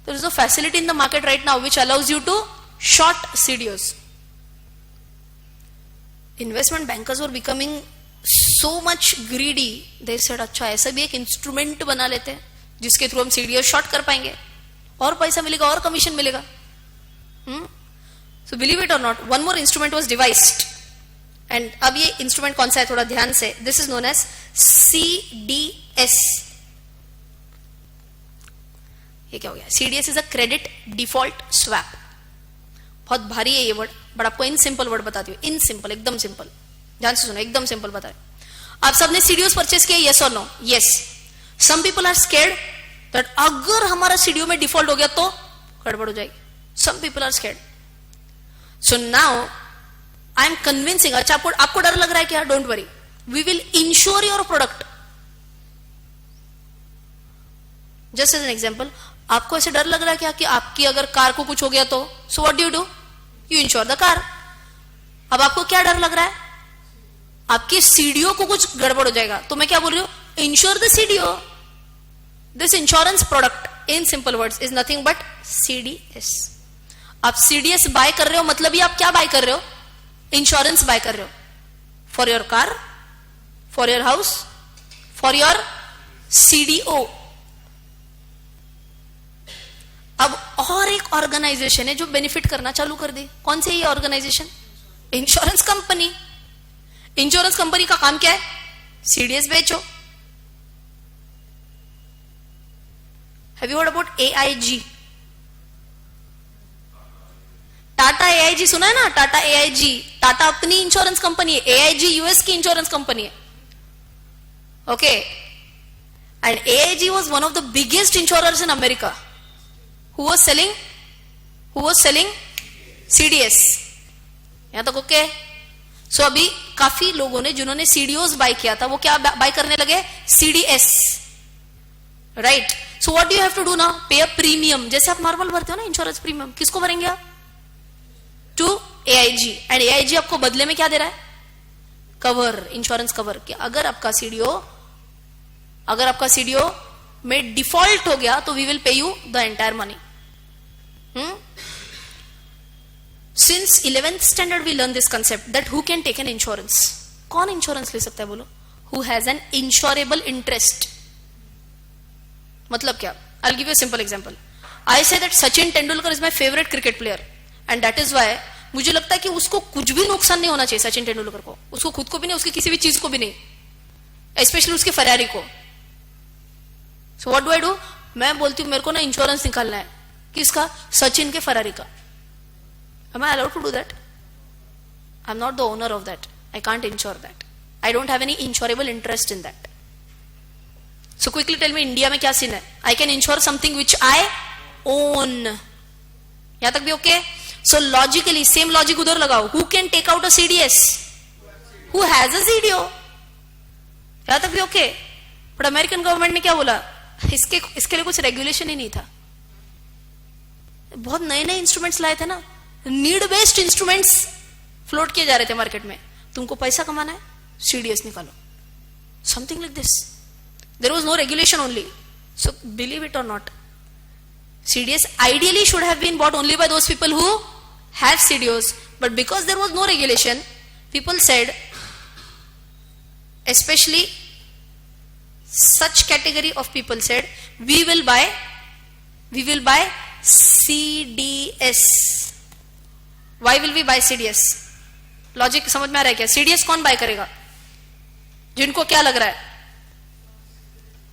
There is no facility in the market right now which allows you to short CDOs. Investment bankers were becoming so much greedy. They said, अच्छा ऐसा भी एक instrument बना लेते हैं जिसके थ्रू हम CDOs short कर पाएंगे. और पैसा मिलेगा और कमीशन मिलेगा. So believe it or not, one more instrument was devised. And अब ये instrument कौन सा है थोड़ा ध्यान से. This is known as CDS. ये क्या हो गया? CDS is a credit default swap. बहुत भारी है ये वर्ड, बट आपको इन सिंपल वर्ड बताती हूँ. इन सिंपल, एकदम सिंपल. ध्यान से सुनो, एकदम सिंपल बता रहे. आप सबने CDOs परचेस किया, yes or no? Yes. Some people are scared that अगर हमारा CDO में डिफॉल्ट हो गया तो गड़बड़ हो जाएगी. Some people are scared. So now I am convincing. अच्छा आपको डर लग रहा है क्या? Don't worry. We will insure your product. Just as an example, आपको ऐसे डर लग रहा है क्या कि आपकी अगर कार को कुछ हो गया तो? So what do? You insure the car. अब आपको क्या डर लग रहा है? आपके CDO को कुछ गड़बड़ हो जाएगा. तो मैं क्या बोल रही हूँ? Insure the CDO. This insurance product, in simple words, is nothing but CDS. आप CDS buy कर रहे हो मतलब ही आप क्या buy कर रहे हो? Insurance buy कर रहे हो. For your car, for your house, for your CDO. अब और एक ऑर्गेनाइजेशन है जो बेनिफिट करना चालू कर दी. कौन सी ये organisation? Insurance company. Insurance company का काम क्या है? CDS बेचो. Have you heard about AIG? Tata AIG सुना है ना? टाटा AIG. टाटा अपनी इंश्योरेंस कंपनी है. AIG US की इंश्योरेंस कंपनी है. Okay. And AIG was one of the biggest insurers in America. Who was selling CDS. यहां तक ओके? सो अभी काफी लोगों ने जिन्होंने CDOs बाय किया था वो क्या बाय करने लगे? CDS. Right. So what do you have to do now? Pay a premium. जैसे आप नॉर्मल भरते हो ना इंश्योरेंस प्रीमियम, किसको भरेंगे आप? To AIG. एंड AIG आपको बदले में क्या दे रहा है? Cover, insurance cover. कि अगर आपका CDO में डिफॉल्ट हो गया तो we will pay you the entire money. Since 11th standard we learn this concept that who can take an insurance. कौन इंश्योरेंस ले सकता है बोलो? Who has an insurable interest. मतलब क्या? I'll give you a simple example. I say that Sachin Tendulkar is my favorite cricket player and that is why मुझे लगता है कि उसको कुछ भी नुकसान नहीं होना चाहिए. सचिन तेंदुलकर को, उसको खुद को भी नहीं, उसकी किसी भी चीज को भी नहीं, स्पेशली उसके फरारी को. सो व्हाट डू आई डू, मैं बोलती हूँ मेरे को ना इंश्योरेंस निकालना है, किसका, सचिन के फरारी का. Am I allowed to do that? I'm not the owner of that. I can't insure that. I don't have any insurable interest in that. So quickly tell me, India में क्या scene है? I can insure something which I own. यहाँ तक भी okay? So logically, same logic उधर लगाओ. Who can take out a CDS? Who has a CDO? यहाँ तक भी okay? But American government ने क्या बोला? इसके लिए कुछ रेगुलेशन ही नहीं था. बहुत नए नए इंस्ट्रूमेंट्स लाए थे ना, नीड बेस्ड इंस्ट्रूमेंट्स फ्लोट किए जा रहे थे मार्केट में. तुमको पैसा कमाना है, सीडीएस निकालो, something like this. There was no regulation only. So believe it और not, CDS ideally should have been bought only by those people who have CDOs, but because there was no regulation, people said, especially such category of people said, we will buy CDS. Why will we buy CDS? Logic समझ में आ रहा है क्या? CDS कौन bye करेगा? जिनको क्या लग रहा है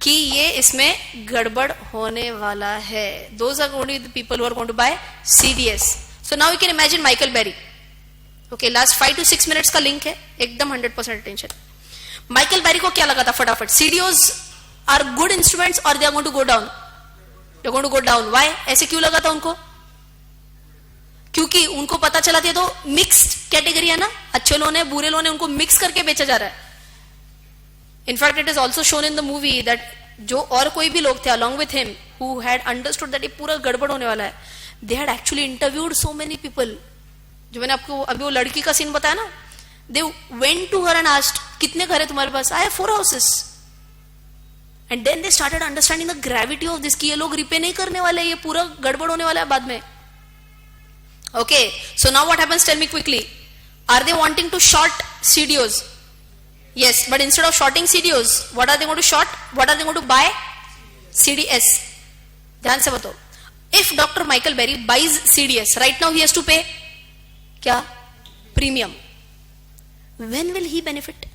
कि ये इसमें गड़बड़ होने वाला है. Those are only the people who are going to buy CDS. So now you can imagine Michael Berry. Okay, last 5 to 6 minutes का लिंक है, एकदम 100% अटेंशन. माइकल बैरी को क्या लगा था फटाफट? सीडीओज आर गुड इंस्ट्रूमेंट्स और they are going to go down. They are going to go down. Why? ऐसे क्यों लगा था उनको? क्योंकि उनको पता चला था तो मिक्स्ड कैटेगरी है ना, अच्छे लोग ने बुरे लोग ने, उनको मिक्स करके बेचा जा रहा है. In fact it is also shown in the movie that जो और कोई भी लोग थे along with him who had understood that ये पूरा गड़बड़ होने वाला है, they had actually interviewed so many people. जो मैंने आपको अभी वो लड़की का सीन बताया ना, they went to her and asked, कितने घर है तुम्हारे पास? I have 4 houses. And then they started understanding the gravity of this, कि ये लोग रिपे नहीं करने वाले, ये पूरा गड़बड़ होने वाला है बाद में. Okay, so now what happens? Tell me quickly. Are they wanting to short CDOs? Yes, but instead of shorting CDOs, what are they going to short? What are they going to buy? CDS. ध्यान से बताओ. If Dr. Michael Berry buys CDS, right now he has to pay क्या? Premium. When will he benefit?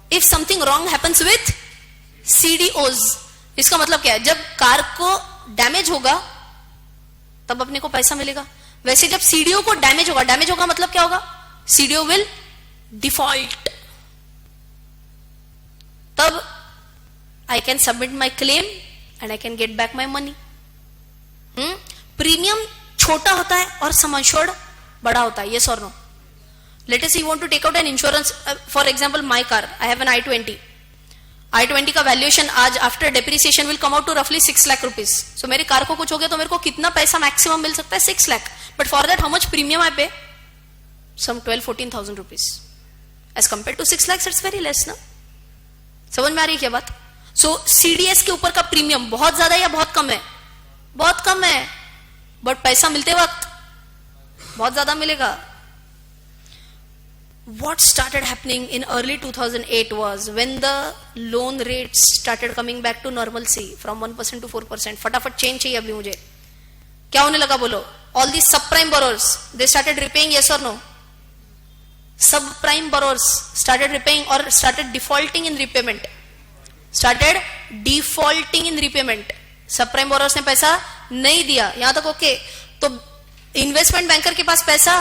If something wrong happens with CDOs, इसका मतलब क्या है? जब car को डैमेज होगा तब अपने को पैसा मिलेगा. वैसे जब सीडीओ को डैमेज होगा मतलब क्या होगा? CDO will default. तब I can submit my claim and I can get back my money. Premium छोटा होता है और सम एश्योर्ड बड़ा होता है. yes or no? Let us say you want to take out an insurance, for example my car, I have an i20 का valuation आज after depreciation will come out to रफली 6 लाख रुपीज. सो मेरी car को कुछ हो गया तो मेरे को कितना पैसा मैक्सिमम मिल सकता है? 6 lakh. But for that how much premium I pay? Some 12-14,000 rupees. As compare to 6 lakh it's very less ना. समझ में आ रही है क्या बात? सो सीडीएस के ऊपर का प्रीमियम बहुत ज्यादा है या बहुत कम है? बहुत कम है, बट पैसा मिलते वक्त बहुत ज्यादा मिलेगा. What started happening in early 2008 was when the loan rates started coming back to normalcy from 1% to 4%. फटाफट चेंज चाहिए अभी मुझे. क्या होने लगा बोलो? All these subprime borrowers, they started repaying, yes or no? Subprime borrowers started repaying or started defaulting in repayment. Started defaulting in repayment. Subprime borrowers ने पैसा नहीं दिया. यहां तक ओके. तो इन्वेस्टमेंट बैंकर के पास पैसा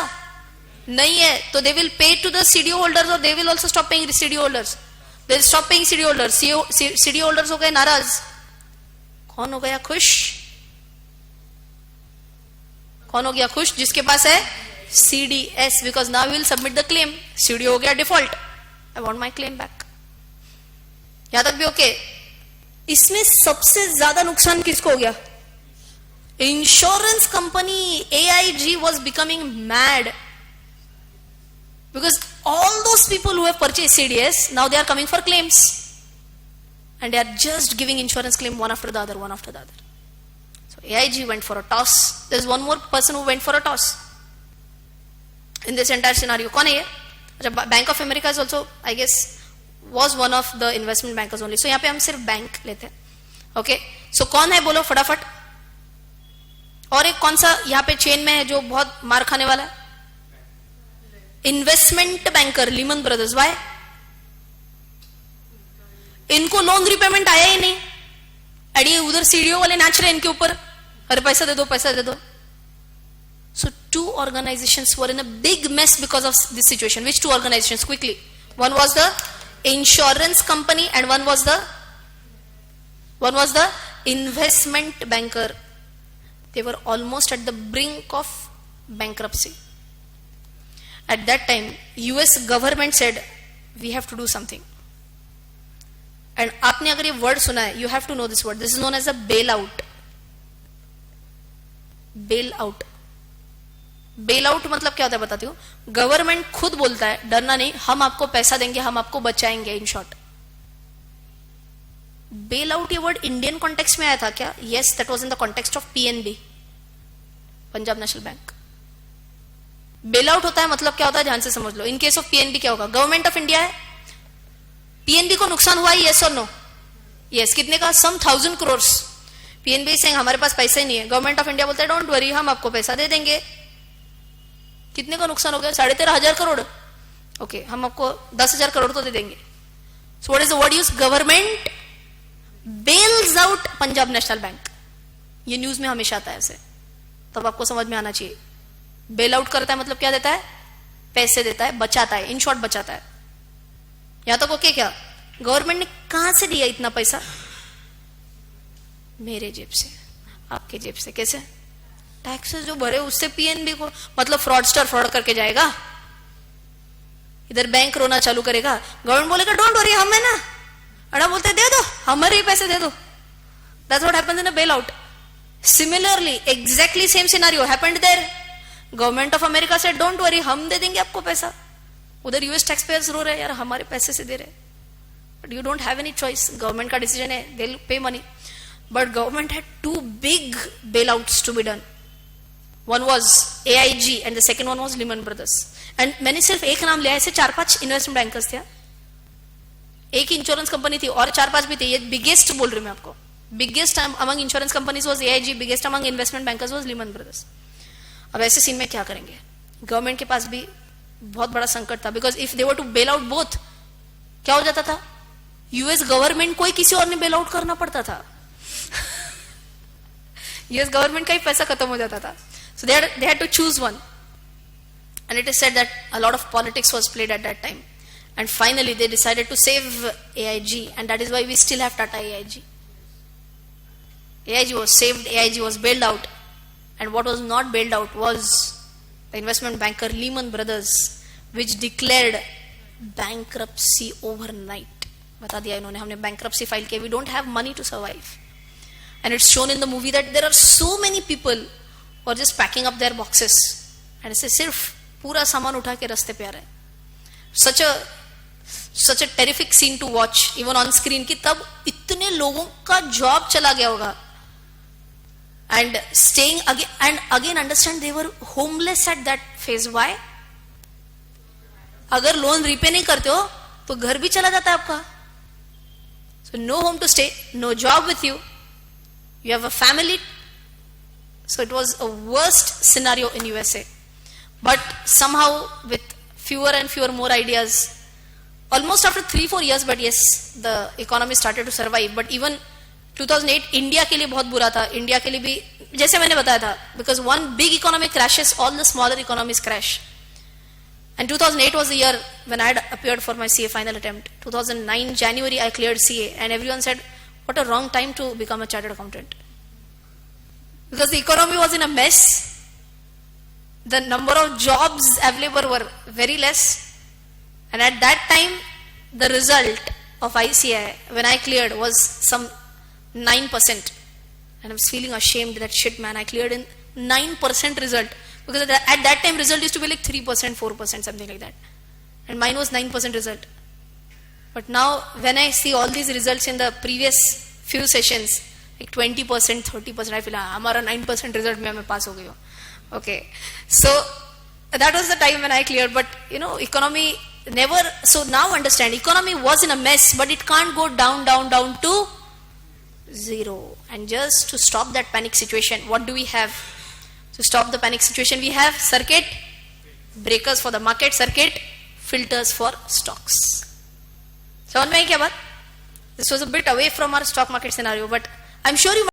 नहीं है तो they will pay to the CDO holders और they will also stop paying CDO holders. They will stop paying CDO holders. CDO holders हो गए नाराज. कौन हो गया खुश? कौन हो गया खुश? जिसके पास है CDS, because now will submit the claim. CDO हो गया default. I want my claim back. यहां तक भी ओके. इसमें सबसे ज्यादा नुकसान किसको हो गया? Insurance company AIG was becoming mad. Because all those people who have purchased CDS, now they are coming for claims. And they are just giving insurance claim one after the other. So AIG went for a toss. There's one more person who went for a toss in this entire scenario. कौन है ये? Bank of America is also, I guess, was one of the investment bankers only. So यहाँ पे हम सिर्फ bank लेते हैं. Okay. So कौन है बोलो फटाफट? और एक कौन सा यहाँ पे चेन में है जो बहुत मार खाने वाला है? Investment banker, Lehman Brothers. Why? इनको लोन रिपेमेंट आया ही नहीं, अड़ी उधर सीडीओ वाले नाच रहे इनके ऊपर, अरे पैसा दे दो पैसा दे दो. So two organizations were in a big mess because of this situation. Which two organizations? Quickly. One was the insurance company and one was the investment banker. They were almost at the brink of bankruptcy. At that time, US government said, we have to do something. And आपने अगर ये word सुना है, you have to know this word. This is known as a bailout. Bailout. Bailout मतलब क्या होता है बताती हूँ. गवर्नमेंट खुद बोलता है, डरना नहीं, हम आपको पैसा देंगे, हम आपको बचाएंगे. इन शॉर्ट, बेल आउट ये वर्ड इंडियन कॉन्टेक्स्ट में आया था क्या? Yes, that was in the context of PNB, Punjab National bank. Bail out होता है मतलब क्या होता है, ध्यान से समझ लो. इन केस ऑफ पीएनबी क्या होगा? गवर्नमेंट ऑफ इंडिया है, पीएनबी को नुकसान हुआ है, यस और नो? यस. कितने का? सम 1000 करोड़. पीएनबी से हमारे पास पैसे नहीं है, गवर्नमेंट ऑफ इंडिया बोलता है डोंट वरी, हम आपको पैसा दे देंगे. कितने का नुकसान हो गया? 13,500 करोड़. ओके, हम आपको 10,000 करोड़ तो दे देंगे. So what is the word use? Government bails out Punjab National Bank. ये न्यूज में हमेशा आता है ऐसे, तब आपको समझ में आना चाहिए. बेल आउट करता है मतलब क्या देता है? पैसे देता है, बचाता है. इन शॉर्ट बचाता है. यहां तक ओके क्या? गवर्नमेंट ने कहां से दिया इतना पैसा? मेरे जेब से, आपके जेब से. कैसे? टैक्सेस जो भरे उससे पीएनबी को, मतलब फ्रॉडस्टर फ्रॉड करके जाएगा, इधर बैंक रोना चालू करेगा, गवर्नमेंट बोलेगा डोंट वरी, हम है ना. अड़ा बोलते दे दो, हमारे ही पैसे दे दो. That's what happens in a bail out. Similarly exactly same scenario happened there. Government of America से डोंट वरी, हम दे देंगे आपको पैसा. उधर यूएस टैक्स पेयर्स रो रहे, यार हमारे पैसे से दे रहे. But you don't have any choice, government का डिसीजन है, they will pay money. But government had two big bail outs to be done. One was AIG and the second one was Lehman Brothers. And मैंने सिर्फ एक नाम लिया, ऐसे 4-5 investment bankers थे. एक इंश्योरेंस कंपनी थी और 4-5 भी थे. ये बिगेस्ट बोल रही हूं मैं आपको. Biggest among insurance companies was AIG, biggest among investment bankers was Lehman Brothers. अब ऐसे सीन में क्या करेंगे? गवर्नमेंट के पास भी बहुत बड़ा संकट था, because if they were to bail out both, क्या हो जाता था? यूएस गवर्नमेंट को ही किसी और ने बेल आउट करना पड़ता था. यूएस गवर्नमेंट का ही पैसा खत्म हो जाता था. So they had to choose one, and it is said that a lot of politics was played at that time, and finally they decided to save AIG, and that is why we still have Tata AIG. AIG was saved, AIG was bailed out, and what was not bailed out was the investment banker Lehman Brothers, which declared bankruptcy overnight. बता दिया इन्होंने, हमने bankruptcy file किया, we don't have money to survive. And it's shown in the movie that there are so many people और just packing up their boxes and ऐसे सिर्फ पूरा सामान उठा के रास्ते पे आ रहे हैं. Such a terrific scene to watch even on screen, कि तब इतने लोगों का जॉब चला गया होगा. And staying again understand, they were homeless at that phase. Why? अगर लोन रीपे नहीं करते हो तो घर भी चला जाता है आपका. So no home to stay, no job with you, you have a family. So it was a worst scenario in USA. But somehow with fewer and fewer more ideas, almost after 3-4 years, but yes, the economy started to survive. But even 2008 India के लिए बहुत बुरा था. India के लिए भी जैसे मैंने बताया था, because one big economy crashes, all the smaller economies crash. And 2008 was the year when I had appeared for my CA final attempt. 2009 January I cleared CA, and everyone said, what a wrong time to become a chartered accountant. Because the economy was in a mess, the number of jobs available were very less, and at that time the result of ICAI when I cleared was some 9%, and I was feeling ashamed that shit man, I cleared in 9% result, because at that time result used to be like 3%, 4%, something like that, and mine was 9% result. But now when I see all these results in the previous few sessions, like 20%, 30%, I feel हमारा 9% result में मैं पास हो गई हूँ. Okay, so that was the time when I cleared. But you know, economy never. So now understand, economy was in a mess, but it can't go down to zero. And just to stop that panic situation, what do we have? To stop the panic situation, we have circuit breakers for the market, circuit filters for stocks. समझ में आई क्या बात? This was a bit away from our stock market scenario, but I'm sure you